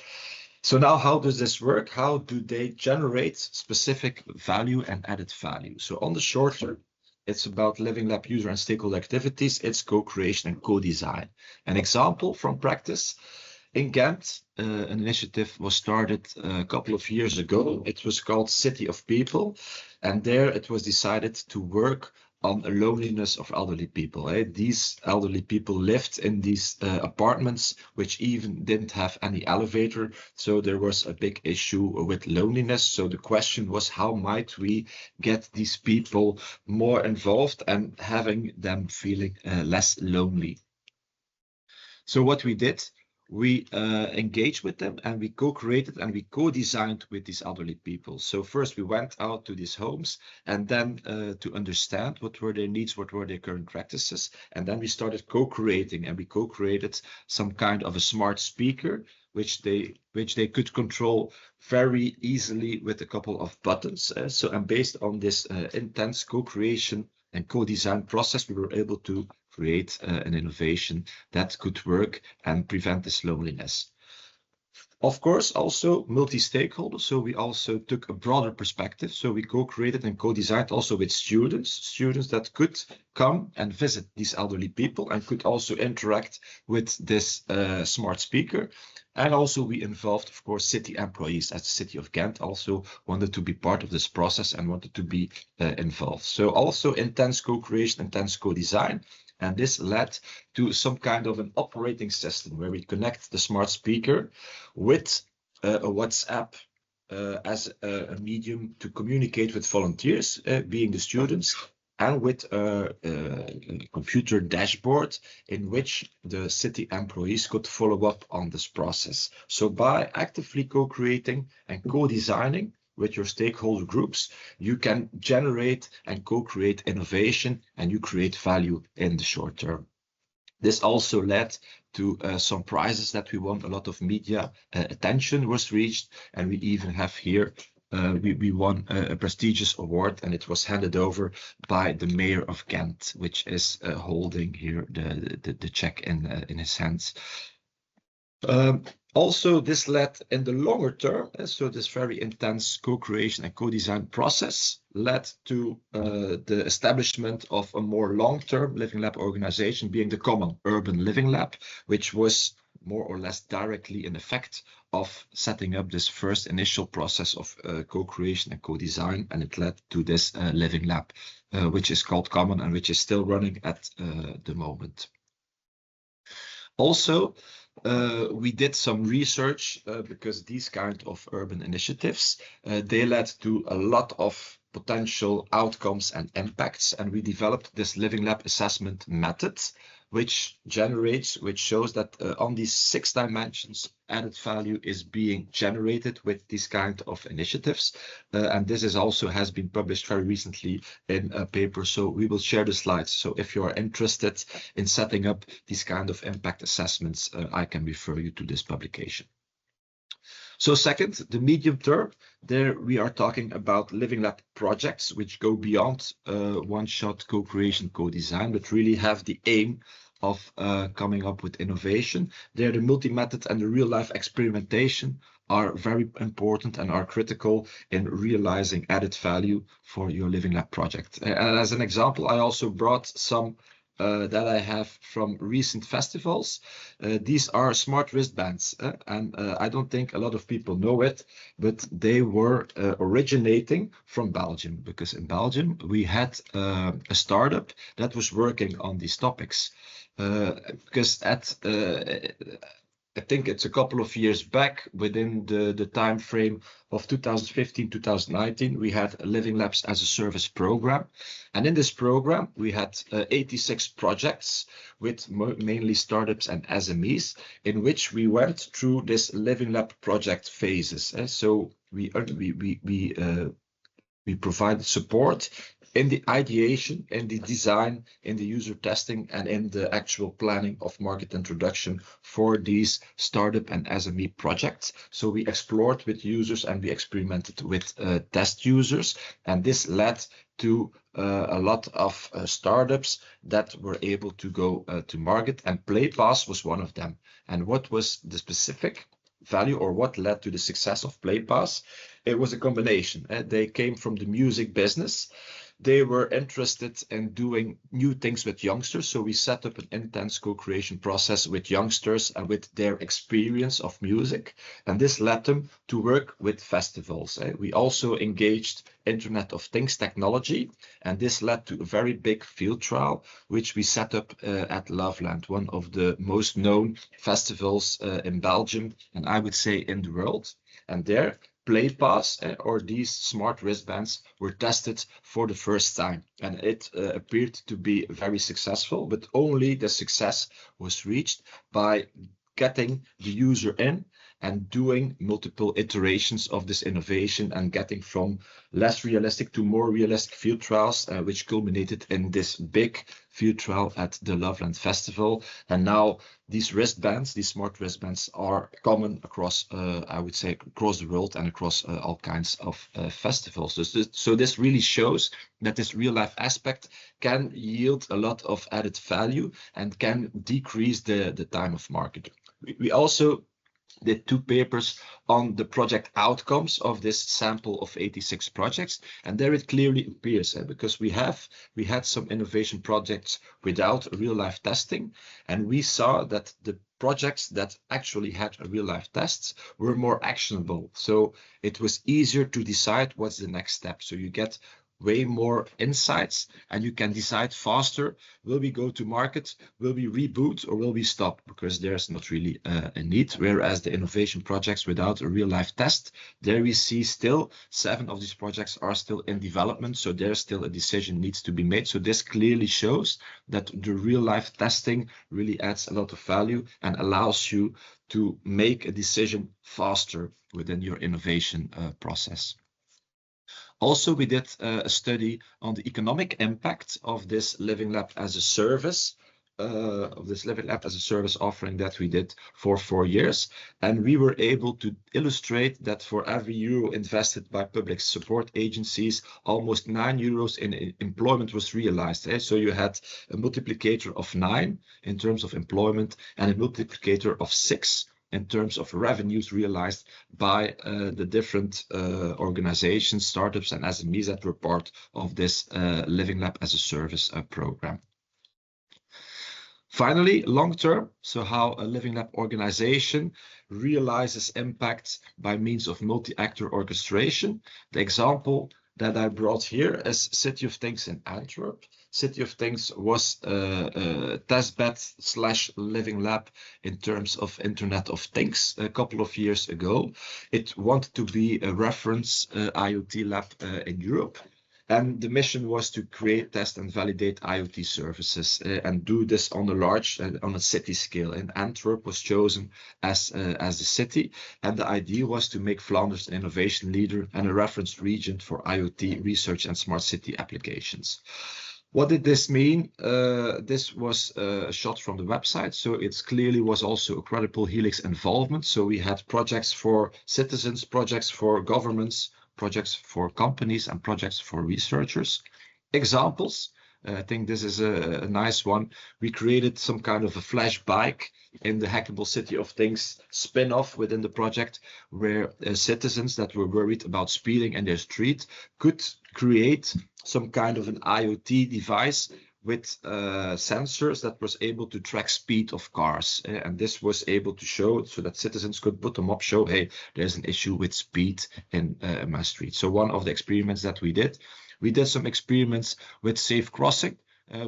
So now, how does this work? How do they generate specific value and added value? So on the short term, it's about Living Lab user and stakeholder activities. It's co-creation and co-design. An example from practice, in Ghent, an initiative was started a couple of years ago. It was called City of People, and there it was decided to work on the loneliness of elderly people. These elderly people lived in these apartments, which even didn't have any elevator. So there was a big issue with loneliness. So the question was, how might we get these people more involved and having them feeling less lonely? So what we did, we engaged with them, and we co-created and we co-designed with these elderly people. So first we went out to these homes, and then to understand what were their needs, what were their current practices. And then we started co-creating, and we co-created some kind of a smart speaker, which they could control very easily with a couple of buttons. And based on this intense co-creation and co-design process, we were able to create an innovation that could work and prevent this loneliness. Of course, also multi-stakeholder. So we also took a broader perspective. So we co-created and co-designed also with students that could come and visit these elderly people and could also interact with this smart speaker. And also we involved, of course, city employees, as the city of Ghent also wanted to be part of this process and wanted to be involved. So also intense co-creation, intense co-design. And this led to some kind of an operating system where we connect the smart speaker with a WhatsApp as a medium to communicate with volunteers, being the students, and with a computer dashboard in which the city employees could follow up on this process. So by actively co-creating and co-designing with your stakeholder groups, you can generate and co-create innovation, and you create value in the short term. This also led to some prizes that we won. A lot of media attention was reached, and we even have here, we won a prestigious award, and it was handed over by the mayor of Ghent, which is holding here the check in his hands. Also, this led in the longer term, so this very intense co-creation and co-design process led to the establishment of a more long-term Living Lab organization, being the Common Urban Living Lab, which was more or less directly an effect of setting up this first initial process of co-creation and co-design, and it led to this Living Lab, which is called Common and which is still running at the moment. Also, we did some research because these kind of urban initiatives, they led to a lot of potential outcomes and impacts, and we developed this Living Lab assessment method, which shows that on these 6 dimensions, added value is being generated with these kind of initiatives. And this is also has been published very recently in a paper. So we will share the slides. So if you are interested in setting up these kind of impact assessments, I can refer you to this publication. So second, the medium term, there we are talking about Living Lab projects which go beyond one-shot co-creation, co-design, but really have the aim of coming up with innovation. There, the multi-method and the real-life experimentation are very important and are critical in realizing added value for your Living Lab project. And as an example, I also brought some that I have from recent festivals. These are smart wristbands, and I don't think a lot of people know it, but they were originating from Belgium, because in Belgium we had a startup that was working on these topics. Because at I think it's a couple of years back, within the time frame of 2015, 2019, we had a Living Labs as a Service program. And in this program, we had 86 projects with mainly startups and SMEs, in which we went through this Living Lab project phases. So we provided support in the ideation, in the design, in the user testing, and in the actual planning of market introduction for these startup and SME projects. So we explored with users and we experimented with test users, and this led to a lot of startups that were able to go to market, and PlayPass was one of them. And what was the specific value, or what led to the success of PlayPass? It was a combination. They came from the music business. They were interested in doing new things with youngsters. So we set up an intense co-creation process with youngsters and with their experience of music. And this led them to work with festivals. We also engaged Internet of Things technology. And this led to a very big field trial, which we set up at Loveland, one of the most known festivals in Belgium, and I would say in the world. And there, PlayPass, or these smart wristbands, were tested for the first time, and it appeared to be very successful, but only the success was reached by getting the user in and doing multiple iterations of this innovation and getting from less realistic to more realistic field trials, which culminated in this big field trial at the Loveland Festival. And now these wristbands, these smart wristbands, are common across, I would say, across the world and across all kinds of festivals. So this really shows that this real life aspect can yield a lot of added value and can decrease the time of market. We also did 2 papers on the project outcomes of this sample of 86 projects, and there it clearly appears, because we had some innovation projects without real life testing, and we saw that the projects that actually had real life tests were more actionable. So it was easier to decide what's the next step. So you get way more insights and you can decide faster. Will we go to market? Will we reboot, or will we stop? Because there's not really a need. Whereas the innovation projects without a real life test, there we see still 7 of these projects are still in development. So there's still a decision needs to be made. So this clearly shows that the real life testing really adds a lot of value and allows you to make a decision faster within your innovation process. Also, we did a study on the economic impact of this Living Lab as a service, offering that we did for 4 years. And we were able to illustrate that for every euro invested by public support agencies, almost 9 euros in employment was realized. So you had a multiplicator of 9 in terms of employment and a multiplicator of 6 in terms of revenues realized by the different organizations, startups and SMEs that were part of this Living Lab as a Service program. Finally, long term, so how a Living Lab organization realizes impact by means of multi-actor orchestration. The example that I brought here is City of Things in Antwerp. City of Things was a testbed / Living Lab in terms of Internet of Things a couple of years ago. It wanted to be a reference IoT lab in Europe. And the mission was to create, test and validate IoT services and do this on a large, on a city scale. And Antwerp was chosen as the city. And the idea was to make Flanders an innovation leader and a reference region for IoT research and smart city applications. What did this mean? This was a shot from the website, so it clearly was also a credible Helix involvement. So we had projects for citizens, projects for governments, projects for companies, and projects for researchers. Examples, I think this is a nice one. We created some kind of a flash bike in the Hackable City of Things spin-off within the project, where citizens that were worried about speeding in their street could create some kind of an IoT device with sensors that was able to track speed of cars. And this was able to show so that citizens could bottom up show, hey, there's an issue with speed in my street. So one of the experiments that we did some experiments with safe crossing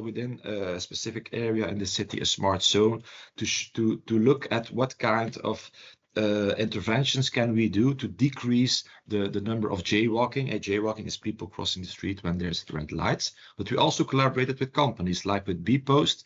within a specific area in the city, a smart zone, to look at what kind of interventions can we do to decrease the number of jaywalking. Jaywalking is people crossing the street when there's red lights. But we also collaborated with companies like with bpost,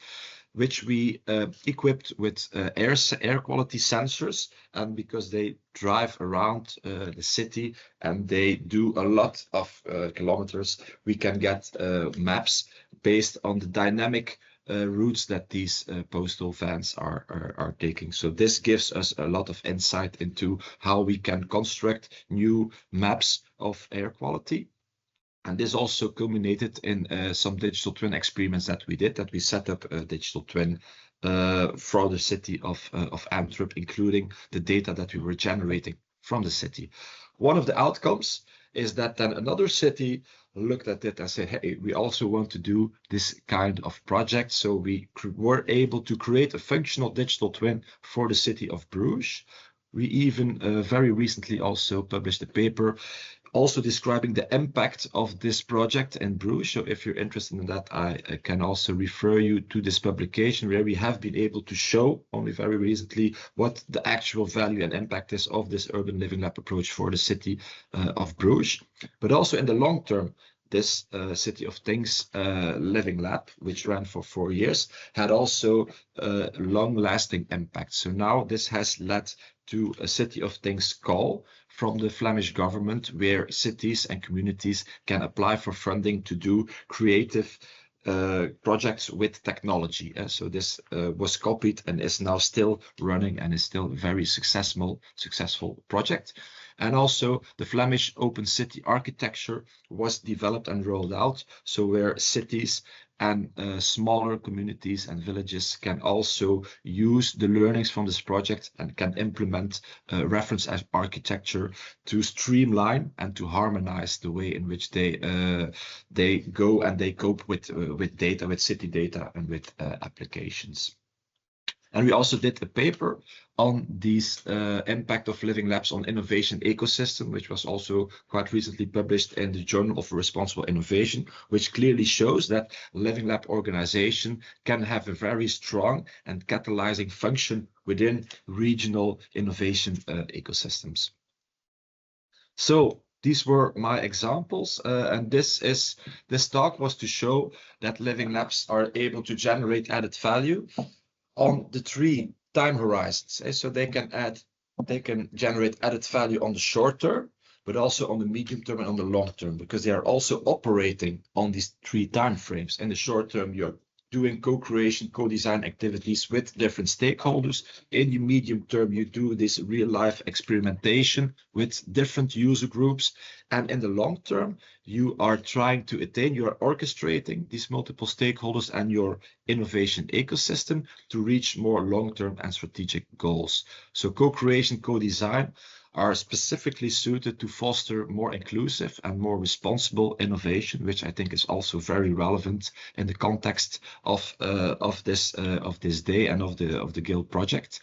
which we equipped with air quality sensors, and because they drive around the city and they do a lot of kilometers, we can get maps based on the dynamic routes that these postal vans are taking. So this gives us a lot of insight into how we can construct new maps of air quality. And this also culminated in some digital twin experiments that we did, that we set up a digital twin for the city of Antwerp, including the data that we were generating from the city. One of the outcomes is that then another city looked at it and said, hey, we also want to do this kind of project. So we were able to create a functional digital twin for the city of Bruges. We even very recently also published a paper also describing the impact of this project in Bruges. So if you're interested in that, I can also refer you to this publication where we have been able to show only very recently what the actual value and impact is of this urban living lab approach for the city of Bruges. But also in the long term, this City of Things living lab, which ran for 4 years, had also long-lasting impact. So now this has led to a City of Things call from the Flemish government, where cities and communities can apply for funding to do creative projects with technology. So this was copied and is now still running and is still a very successful project. And also the Flemish open city architecture was developed and rolled out, so where cities and smaller communities and villages can also use the learnings from this project and can implement reference architecture to streamline and to harmonize the way in which they go and they cope with data, with city data and with applications. And we also did a paper on these impact of living labs on innovation ecosystem, which was also quite recently published in the Journal of Responsible Innovation, which clearly shows that living lab organization can have a very strong and catalyzing function within regional innovation ecosystems. So these were my examples, and this talk was to show that living labs are able to generate added value on the 3 time horizons. So they can generate added value on the short term, but also on the medium term and on the long term, because they are also operating on these 3 time frames. In the short term, you're doing co-creation, co-design activities with different stakeholders. In the medium term, you do this real-life experimentation with different user groups. And in the long term, you are trying to attain, you are orchestrating these multiple stakeholders and your innovation ecosystem to reach more long-term and strategic goals. So co-creation, co-design are specifically suited to foster more inclusive and more responsible innovation, which I think is also very relevant in the context of this day and of the GILL project.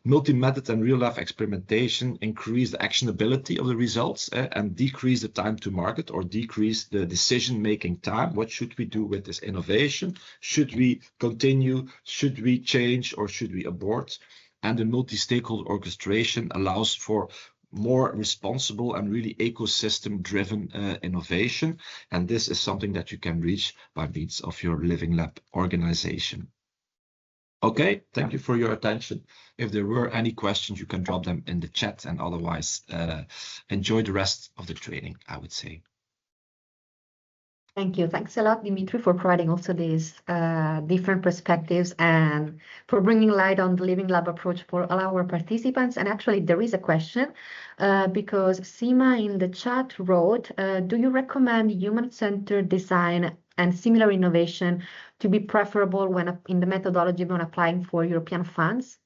Multi-method and real-life experimentation increase the actionability of the results and decrease the time to market or decrease the decision-making time. What should we do with this innovation? Should we continue? Should we change or should we abort? And the multi-stakeholder orchestration allows for more responsible and really ecosystem-driven innovation. And this is something that you can reach by means of your Living Lab organization. Okay, thank you for your attention. If there were any questions, you can drop them in the chat, and otherwise enjoy the rest of the training, I would say. Thank you. Thanks a lot, Dimitri, for providing also these different perspectives and for bringing light on the Living Lab approach for all our participants. And actually, there is a question because Sima in the chat wrote, do you recommend human-centered design and similar innovation to be preferable when in the methodology when applying for European funds?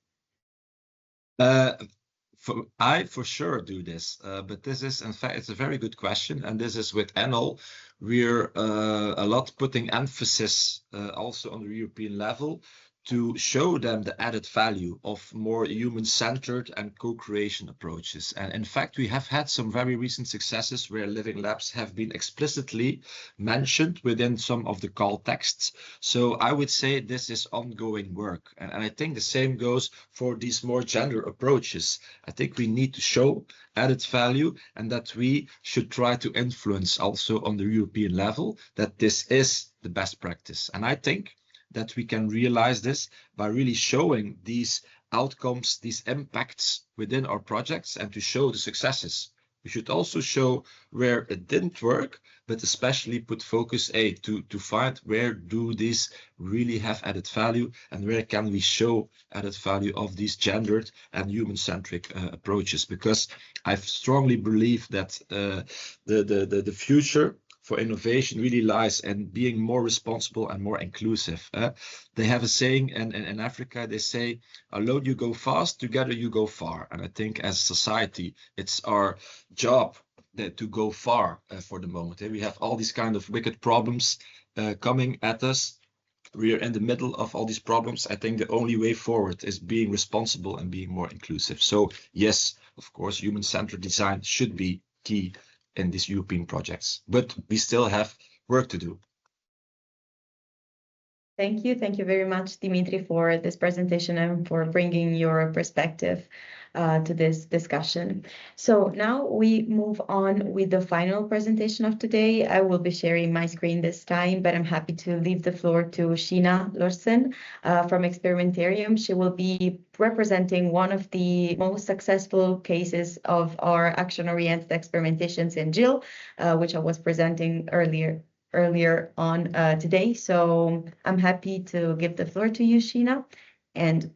I for sure do this, but this is, in fact, it's a very good question. And this is with ENoLL, we're a lot putting emphasis also on the European level to show them the added value of more human-centered and co-creation approaches. And in fact, we have had some very recent successes where living labs have been explicitly mentioned within some of the call texts. So I would say this is ongoing work. And I think the same goes for these more gender approaches. I think we need to show added value and that we should try to influence also on the European level that this is the best practice. And I think that we can realize this by really showing these outcomes, these impacts within our projects, and to show the successes. We should also show where it didn't work, but especially put focus to find where do these really have added value and where can we show added value of these gendered and human-centric approaches. Because I strongly believe that the future for innovation really lies in being more responsible and more inclusive. They have a saying in Africa, they say, alone you go fast, together you go far. And I think as a society, it's our job to go far for the moment. We have all these kind of wicked problems coming at us. We are in the middle of all these problems. I think the only way forward is being responsible and being more inclusive. So yes, of course, human-centered design should be key in these European projects, but we still have work to do. Thank you. Thank you very much, Dimitri, for this presentation and for bringing your perspective to this discussion. So now we move on with the final presentation of today. I will be sharing my screen this time, but I'm happy to leave the floor to Sheena Lorsen from Experimentarium. She will be representing one of the most successful cases of our action-oriented experimentations in GILL, which I was presenting earlier on today. So I'm happy to give the floor to you, Sheena, and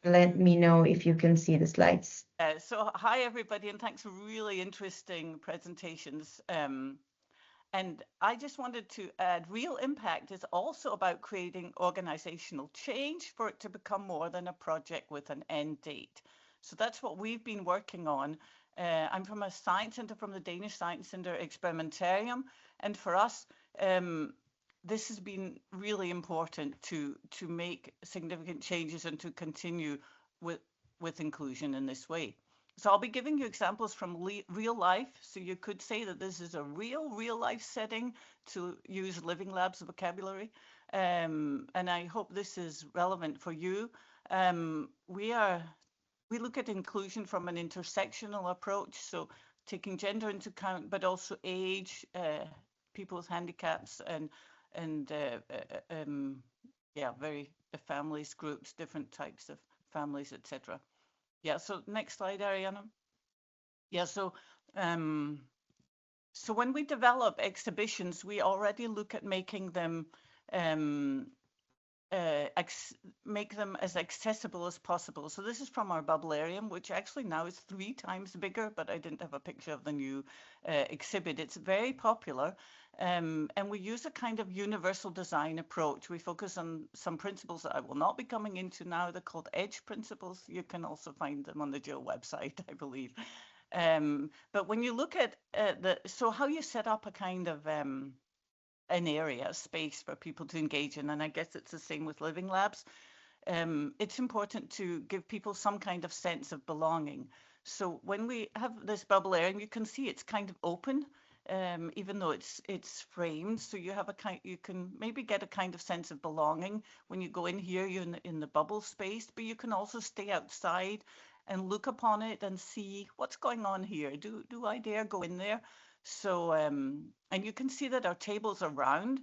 let me know if you can see the slides. So hi, everybody, and thanks for really interesting presentations. And I just wanted to add, real impact is also about creating organizational change for it to become more than a project with an end date. So that's what we've been working on. I'm from a science center, from the Danish Science Center Experimentarium. And for us, this has been really important to make significant changes and to continue with inclusion in this way. So I'll be giving you examples from real life. So you could say that this is a real life setting, to use Living Lab's vocabulary. And I hope this is relevant for you. We look at inclusion from an intersectional approach, so taking gender into account, but also age, people with handicaps, and families, groups, different types of families, etc. Yeah. So next slide, Ariana. Yeah. So so when we develop exhibitions, we already look at making them as accessible as possible. So this is from our Bubblarium, which actually now is 3 times bigger, but I didn't have a picture of the new exhibit. It's very popular, and we use a kind of universal design approach. We focus on some principles that I will not be coming into now. They're called EDGE principles. You can also find them on the GILL website, I believe. But when you look at so how you set up a kind of an area, a space for people to engage in, and I guess it's the same with Living Labs. It's important to give people some kind of sense of belonging. So when we have this bubble area, and you can see it's kind of open, even though it's framed. So you have you can maybe get a kind of sense of belonging when you go in here. You're in the bubble space, but you can also stay outside and look upon it and see what's going on here. Do I dare go in there? So, and you can see that our tables are round.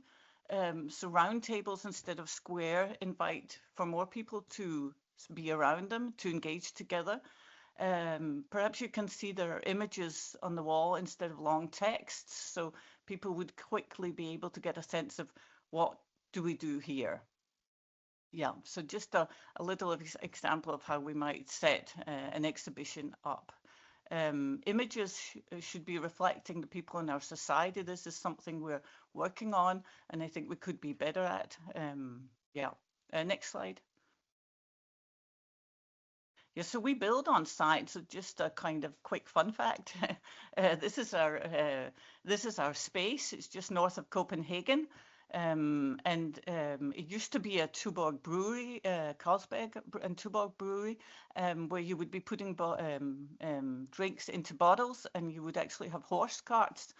So round tables instead of square invite for more people to be around them, to engage together. Perhaps you can see there are images on the wall instead of long texts, so people would quickly be able to get a sense of what do we do here. Yeah, so just a little example of how we might set an exhibition up. Images should be reflecting the people in our society. This is something we're working on, and I think we could be better at. Yeah, next slide. Yeah, so we build on site. So just a kind of quick fun fact. This is our space. It's just north of Copenhagen. It used to be a Tuborg brewery, Carlsberg and Tuborg brewery, where you would be putting drinks into bottles, and you would actually have horse carts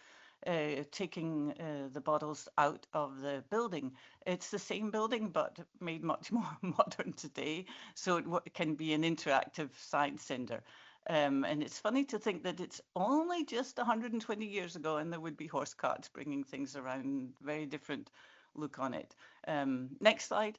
taking the bottles out of the building. It's the same building, but made much more modern today, so it can be an interactive science center. And it's funny to think that it's only just 120 years ago, and there would be horse carts bringing things around, very different look on it. Next slide.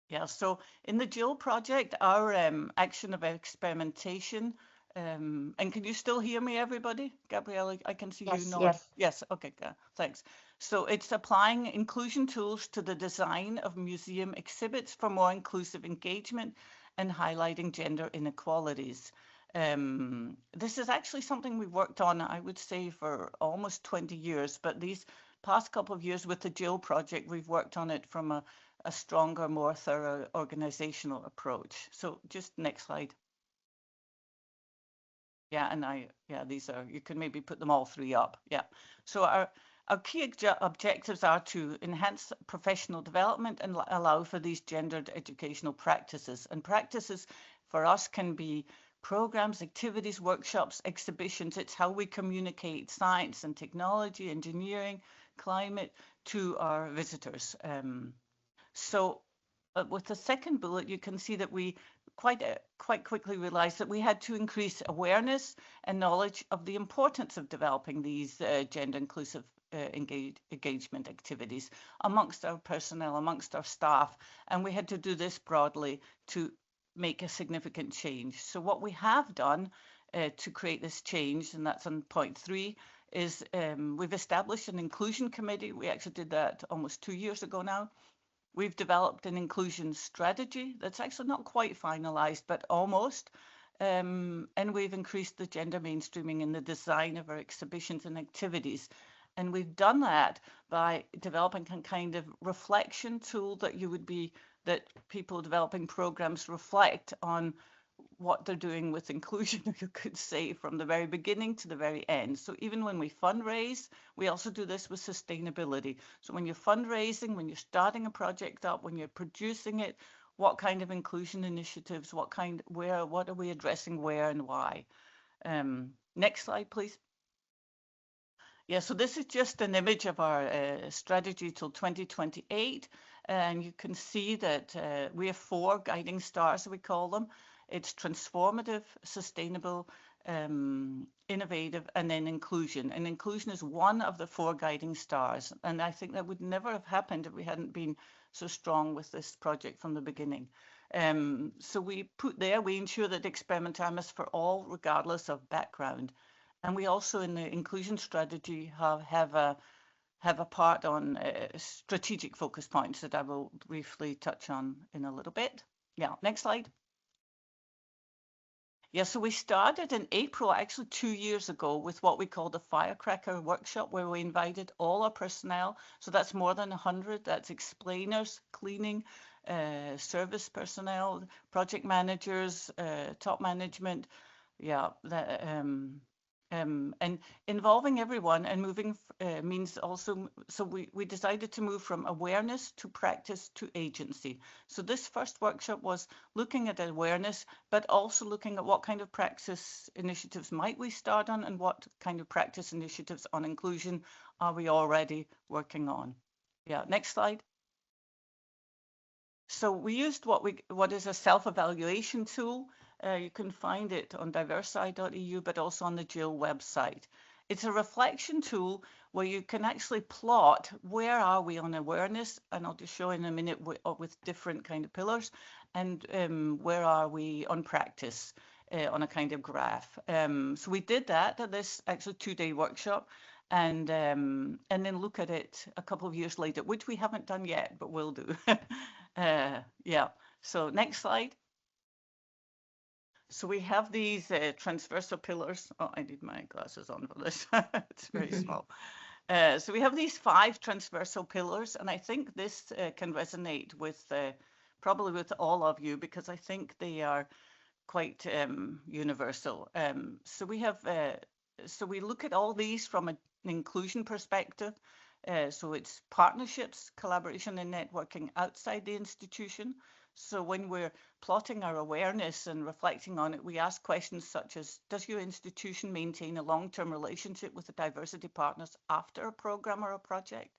Yeah, so in the GILL project, our action of experimentation, and can you still hear me, everybody? Gabriella, I can see you nod. Yes. Yes, okay, thanks. So it's applying inclusion tools to the design of museum exhibits for more inclusive engagement and highlighting gender inequalities. This is actually something we've worked on, I would say, for almost 20 years, but these past couple of years with the GILL project, we've worked on it from a stronger, more thorough organizational approach. So just next slide. Yeah, and these are, you can maybe put them all three up. Yeah. So our key objectives are to enhance professional development and allow for these gendered educational practices. And practices for us can be programs, activities, workshops, exhibitions. It's how we communicate science and technology, engineering, climate to our visitors. So with the second bullet, you can see that we quite quickly realized that we had to increase awareness and knowledge of the importance of developing these gender inclusive engagement activities amongst our personnel, amongst our staff, and we had to do this broadly to make a significant change. So what we have done to create this change, and that's on point 3, is we've established an inclusion committee. We actually did that almost 2 years ago now. We've developed an inclusion strategy that's actually not quite finalized, but almost. And we've increased the gender mainstreaming in the design of our exhibitions and activities. And we've done that by developing a kind of reflection tool that people developing programs reflect on what they're doing with inclusion, you could say, from the very beginning to the very end. So even when we fundraise, we also do this with sustainability. So when you're fundraising, when you're starting a project up, when you're producing it, what kind of inclusion initiatives, what are we addressing where and why? Next slide, please. Yeah, so this is just an image of our strategy till 2028. And you can see that we have 4 guiding stars, we call them. It's transformative, sustainable, innovative, and then inclusion. And inclusion is one of the 4 guiding stars. And I think that would never have happened if we hadn't been so strong with this project from the beginning. So we ensure that Experimentarium is for all, regardless of background. And we also, in the inclusion strategy, have a part on strategic focus points that I will briefly touch on in a little bit. Yeah, next slide. Yeah, so we started in April, actually 2 years ago, with what we call the Firecracker Workshop, where we invited all our personnel. So that's more than 100. That's explainers, cleaning, service personnel, project managers, top management. Yeah, and involving everyone and moving means also, so we decided to move from awareness to practice to agency. So this first workshop was looking at awareness, but also looking at what kind of practice initiatives might we start on and what kind of practice initiatives on inclusion are we already working on. Yeah, next slide. So we used what is a self-evaluation tool. You can find it on diversci.eu, but also on the GILL website. It's a reflection tool where you can actually plot where are we on awareness, and I'll just show in a minute with different kind of pillars, and where are we on practice on a kind of graph. So we did that at this actually 2-day workshop, and then look at it a couple of years later, which we haven't done yet, but will do. Yeah. So next slide. So we have these transversal pillars. Oh, I need my glasses on for this. It's very small. So we have these 5 transversal pillars, and I think this can resonate with probably with all of you, because I think they are quite universal. So we have, so we look at all these from an inclusion perspective. So it's partnerships, collaboration, and networking outside the institution. So when we're plotting our awareness and reflecting on it, we ask questions such as, does your institution maintain a long-term relationship with the diversity partners after a program or a project?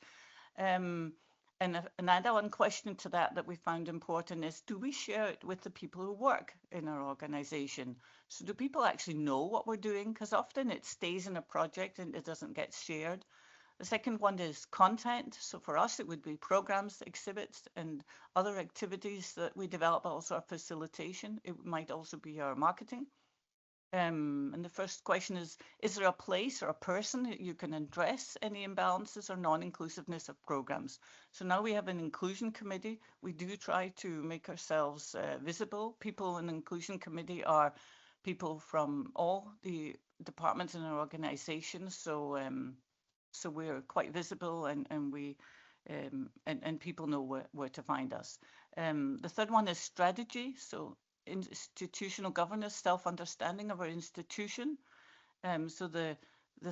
And an add-on question to that we found important is, do we share it with the people who work in our organization? So do people actually know what we're doing? Because often it stays in a project and it doesn't get shared. The second one is content. So for us, it would be programs, exhibits, and other activities that we develop, also our facilitation. It might also be our marketing. And the first question is there a place or a person that you can address any imbalances or non-inclusiveness of programs? So now we have an inclusion committee. We do try to make ourselves visible. People in the inclusion committee are people from all the departments in our organization. So so we're quite visible, and we and people know where to find us. The third one is strategy. So institutional governance, self-understanding of our institution. So the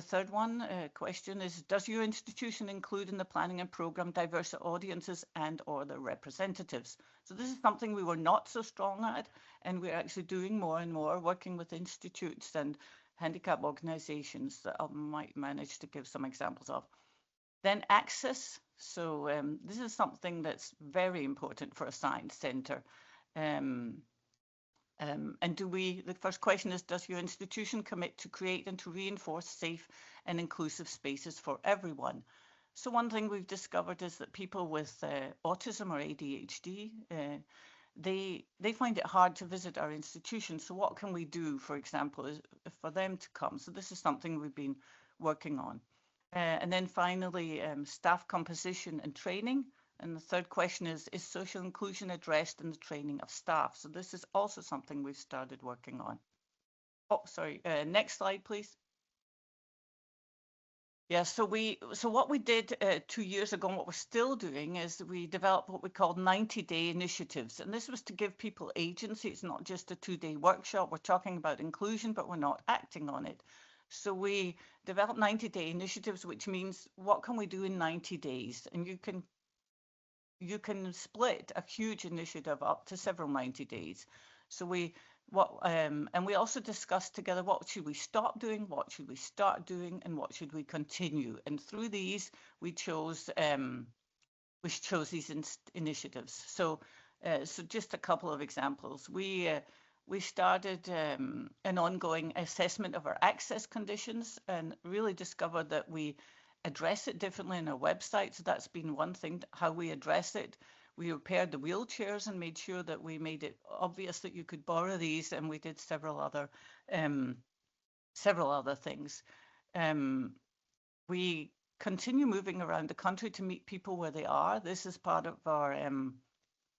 third one question is, does your institution include in the planning and program diverse audiences and or their representatives? So this is something we were not so strong at, and we're actually doing more and more, working with institutes and handicap organizations that I might manage to give some examples of. Then access. So this is something that's very important for a science centre. And the first question is, does your institution commit to create and to reinforce safe and inclusive spaces for everyone? So one thing we've discovered is that people with autism or ADHD, they find it hard to visit our institution. So what can we do, for example, is for them to come? So this is something we've been working on. And then finally, staff composition and training. And the third question is social inclusion addressed in the training of staff? So this is also something we've started working on. Oh, sorry, next slide, please. Yeah, so what we did 2 years ago, and what we're still doing, is we developed what we called 90-day initiatives. And this was to give people agency. It's not just a 2-day workshop. We're talking about inclusion, but we're not acting on it. So we developed 90-day initiatives, which means what can we do in 90 days? And you can split a huge initiative up to several 90 days. So and we also discussed together, what should we stop doing, what should we start doing, and what should we continue? And through these, we chose these initiatives. So just a couple of examples. We started an ongoing assessment of our access conditions, and really discovered that we address it differently on our website. So that's been one thing, how we address it. We repaired the wheelchairs and made sure that we made it obvious that you could borrow these, and we did several other things. We continue moving around the country to meet people where they are. This is part of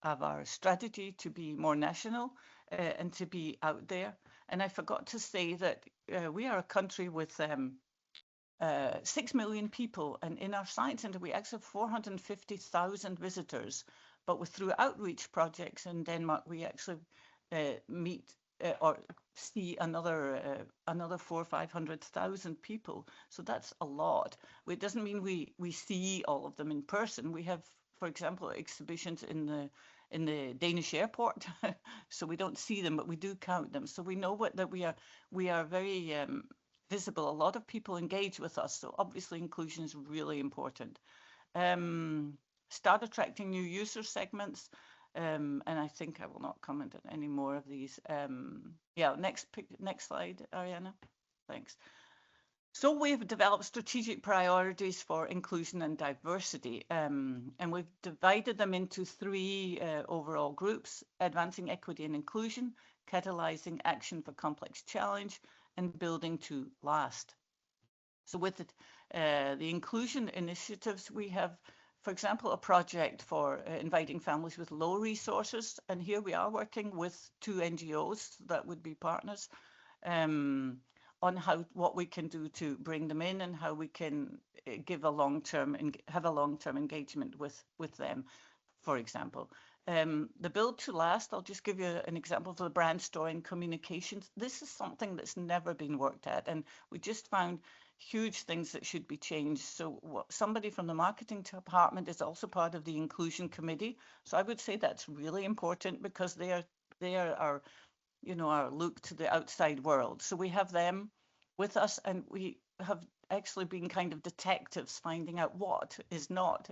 our strategy to be more national and to be out there. And I forgot to say that we are a country with 6 million people, and in our science centre we actually have 450,000 visitors. But through outreach projects in Denmark, we actually meet or see another 400,000 or 500,000 people. So that's a lot. It doesn't mean we see all of them in person. We have, for example, exhibitions in the Danish airport, so we don't see them, but we do count them. So we know that we are very visible. A lot of people engage with us, so obviously inclusion is really important. Start attracting new user segments, and I think I will not comment on any more of these. Yeah, next slide, Ariana. Thanks. So we've developed strategic priorities for inclusion and diversity, and we've divided them into three overall groups: advancing equity and inclusion, catalyzing action for complex challenge, and building to last. So with the inclusion initiatives, we have, for example, a project for inviting families with low resources, and here we are working with 2 NGOs that would be partners, on what we can do to bring them in and how we can give a long-term and have a long-term engagement with them, for example. The build to last, I'll just give you an example for the brand story and communications. This is something that's never been worked at, and we just found huge things that should be changed. So somebody from the marketing department is also part of the inclusion committee. So I would say that's really important because they are our, our look to the outside world. So we have them with us, and we have actually been kind of detectives finding out what is not,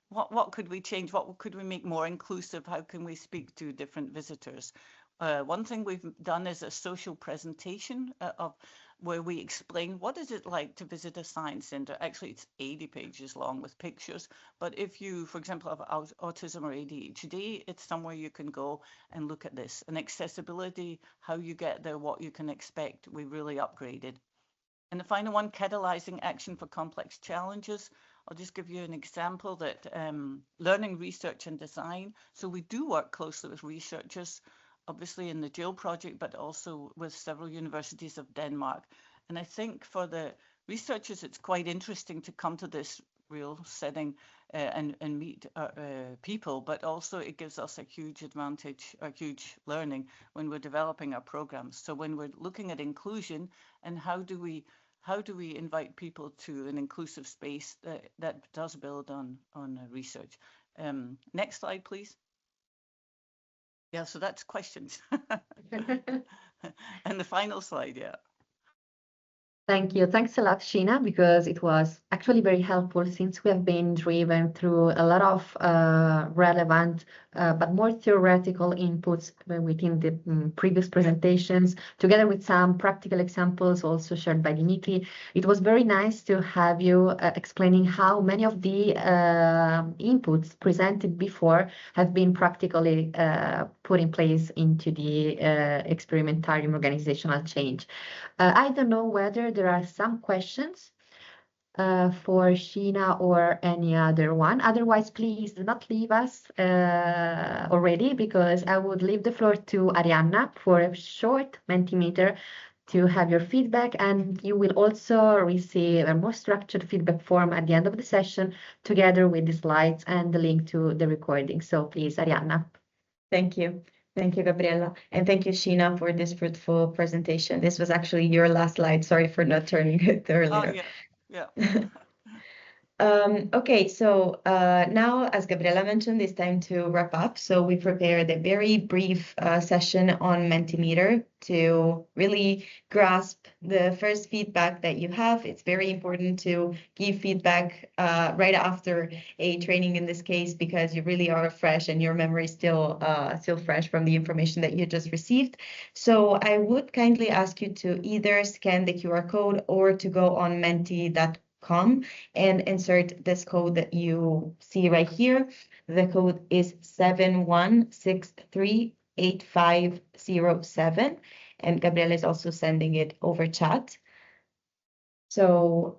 what could we change, what could we make more inclusive, how can we speak to different visitors. One thing we've done is a social presentation of where we explain what is it like to visit a science center. Actually, it's 80 pages long with pictures. But if you, for example, have autism or ADHD, it's somewhere you can go and look at this. And accessibility, how you get there, what you can expect, we really upgraded. And the final one, catalyzing action for complex challenges. I'll just give you an example that learning, research and design. So we do work closely with researchers, obviously in the GILL project, but also with several universities of Denmark. And I think for the researchers, it's quite interesting to come to this real setting and meet people, but also it gives us a huge advantage, a huge learning when we're developing our programs. So when we're looking at inclusion and how do we invite people to an inclusive space that does build on research. Next slide, please. Yeah, so that's questions. And the final slide, yeah. Thank you. Thanks a lot, Sheena, because it was actually very helpful since we have been driven through a lot of relevant but more theoretical inputs within the previous presentations, together with some practical examples also shared by Dimitri. It was very nice to have you explaining how many of the inputs presented before have been practically put in place into the Experimentarium organizational change. I don't know whether there are some questions for Sheena or any other one. Otherwise, please do not leave us already, because I would leave the floor to Arianna for a short Mentimeter to have your feedback, and you will also receive a more structured feedback form at the end of the session, together with the slides and the link to the recording. So please, Arianna. Thank you. Thank you, Gabriella. And thank you, Sheena, for this fruitful presentation. This was actually your last slide. Sorry for not turning it earlier. Oh, yeah. Okay, so now, as Gabriella mentioned, it's time to wrap up. So we prepared a very brief session on Mentimeter to really grasp the first feedback that you have. It's very important to give feedback right after a training in this case, because you really are fresh and your memory is still fresh from the information that you just received. So I would kindly ask you to either scan the QR code or to go on menti.com and insert this code that you see right here. The code is 71638507, and Gabriella is also sending it over chat. So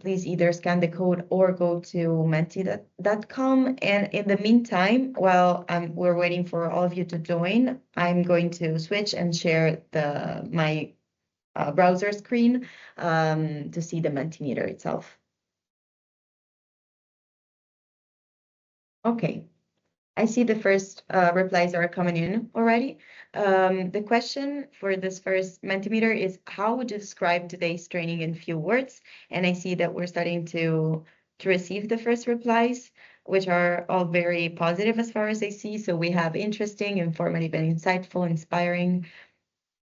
please either scan the code or go to menti.com. And in the meantime, while we're waiting for all of you to join, I'm going to switch and share my browser screen to see the Mentimeter itself. Okay, I see the first replies are coming in already. The question for this first Mentimeter is, how would you describe today's training in few words? And I see that we're starting to receive the first replies, which are all very positive as far as I see. So we have interesting, informative and insightful, inspiring,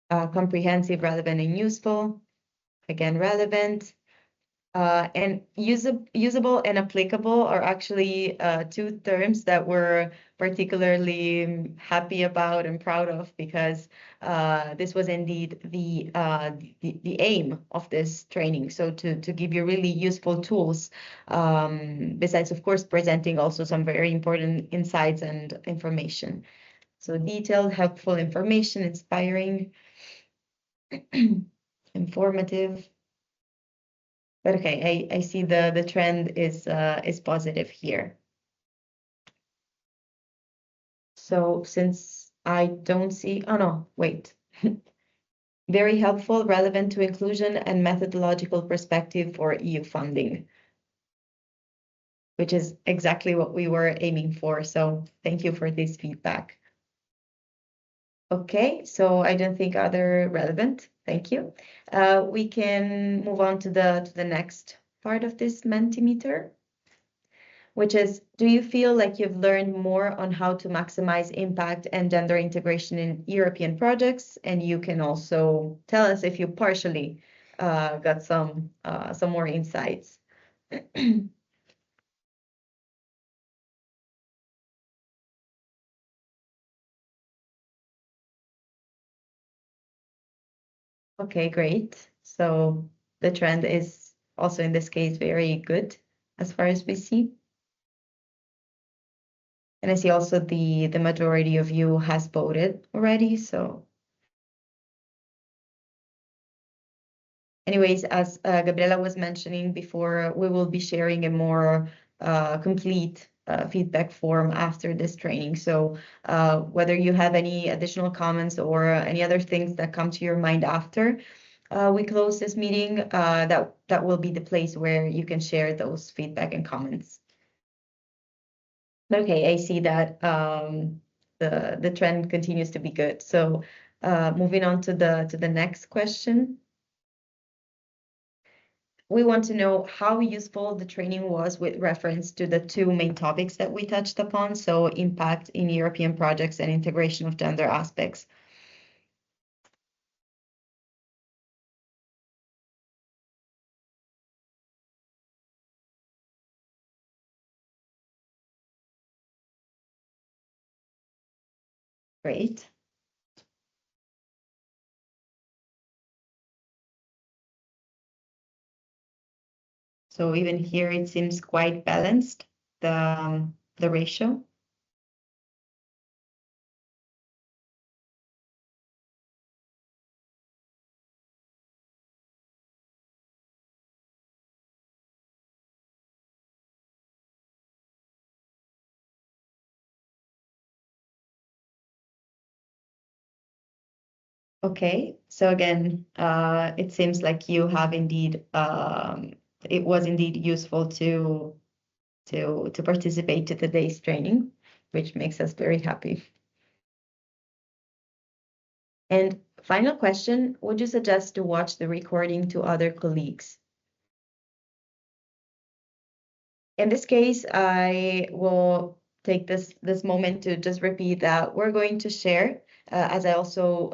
comprehensive, relevant and useful. Again, relevant. And usable and applicable are actually two terms that we're particularly happy about and proud of, because this was indeed the aim of this training. So to give you really useful tools, besides, of course, presenting also some very important insights and information. So detailed, helpful information, inspiring, informative. But okay, I see the trend is positive here. So since I don't see, oh no, wait. Very helpful, relevant to inclusion and methodological perspective for EU funding, which is exactly what we were aiming for. So thank you for this feedback. Okay, so I don't think other relevant. Thank you. We can move on to the next part of this Mentimeter, which is, do you feel like you've learned more on how to maximize impact and gender integration in European projects? And you can also tell us if you partially got some more insights. Okay, great. So the trend is also in this case very good as far as we see. And I see also the majority of you has voted already. So anyways, as Gabriela was mentioning before, we will be sharing a more complete feedback form after this training. So whether you have any additional comments or any other things that come to your mind after we close this meeting, that will be the place where you can share those feedback and comments. Okay, I see that the trend continues to be good. So moving on to the next question. We want to know how useful the training was with reference to the two main topics that we touched upon, so impact in European projects and integration of gender aspects. Great. So even here, it seems quite balanced, the ratio. Okay, so again, it seems like you have indeed, it was indeed useful to participate to today's training, which makes us very happy. And final question, would you suggest to watch the recording to other colleagues? In this case, I will take this moment to just repeat that we're going to share, as I also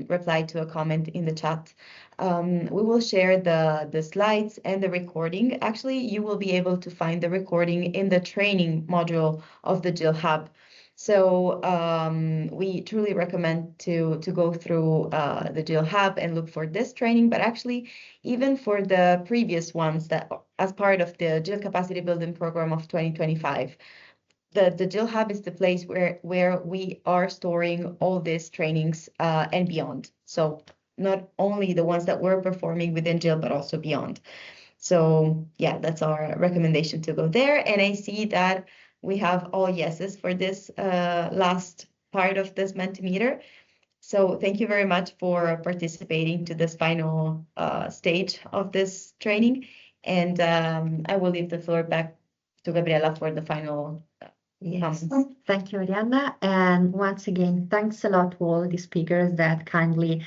replied to a comment in the chat, we will share the slides and the recording. Actually, you will be able to find the recording in the training module of the GILL Hub. So we truly recommend to go through the GILL Hub and look for this training, but actually even for the previous ones that as part of the GILL Capacity Building Program of 2025. The GILL Hub is the place where we are storing all these trainings and beyond. So not only the ones that we're performing within GILL, but also beyond. So yeah, that's our recommendation to go there. And I see that we have all yeses for this last part of this Mentimeter. So thank you very much for participating to this final stage of this training. And I will leave the floor back to Gabriela for the final Yes, thank you, Arianna. And once again, thanks a lot to all the speakers that kindly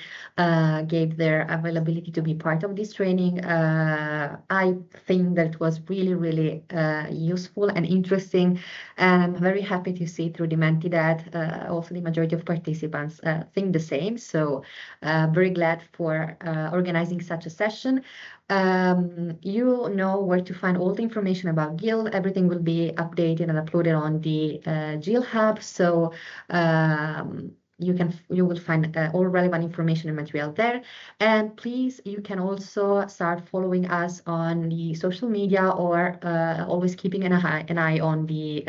gave their availability to be part of this training. I think that it was really, really useful and interesting. And I'm very happy to see through the Menti that also the majority of participants think the same. So very glad for organizing such a session. You know where to find all the information about GILL. Everything will be updated and uploaded on the GILL Hub. So you will find all relevant information and material there. And please, you can also start following us on the social media or always keeping an eye on the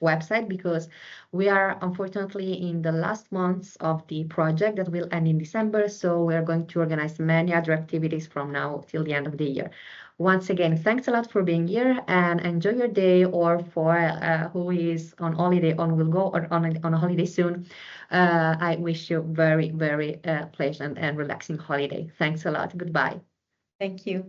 website, because we are unfortunately in the last months of the project that will end in December. So we are going to organize many other activities from now till the end of the year. Once again, thanks a lot for being here and enjoy your day, or for who is on holiday or will go on a holiday soon. I wish you very, very pleasant and relaxing holiday. Thanks a lot. Goodbye. Thank you.